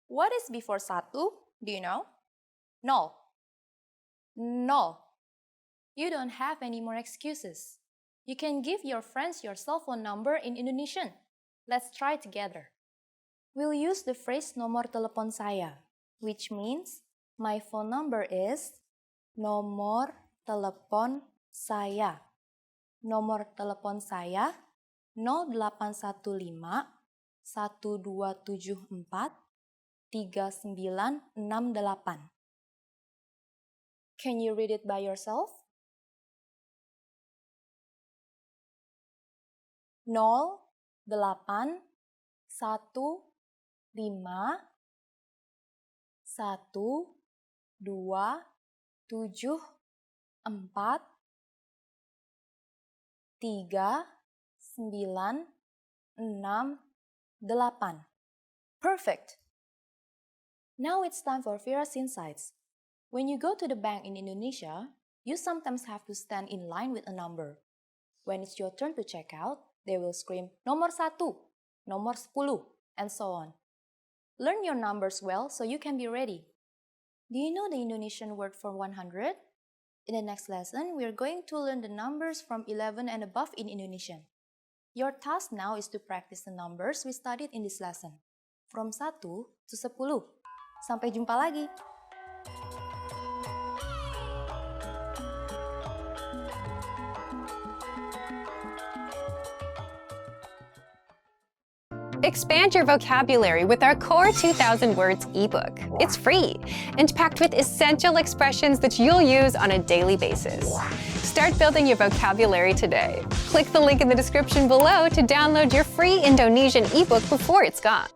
What is before 1? Do you know? Nol. Nol. You don't have any more excuses. You can give your friends your cell phone number in Indonesian. Let's try together. We'll use the phrase nomor telepon saya, which means my phone number is nomor telepon saya. Nomor telepon saya 0815 1274 3968. Can you read it by yourself? 0815 1274 3968. Perfect! Now it's time for Vira's Insights. When you go to the bank in Indonesia, you sometimes have to stand in line with a number. When it's your turn to check out, they will scream nomor 1, nomor 10, and so on. Learn your numbers well so you can be ready. Do you know the Indonesian word for 100? In the next lesson, we are going to learn the numbers from 11 and above in Indonesian. Your task now is to practice the numbers we studied in this lesson, from 1 to 10. Sampai jumpa lagi! Expand your vocabulary with our Core 2000 Words ebook. It's free and packed with essential expressions that you'll use on a daily basis. Start building your vocabulary today. Click the link in the description below to download your free Indonesian ebook before it's gone.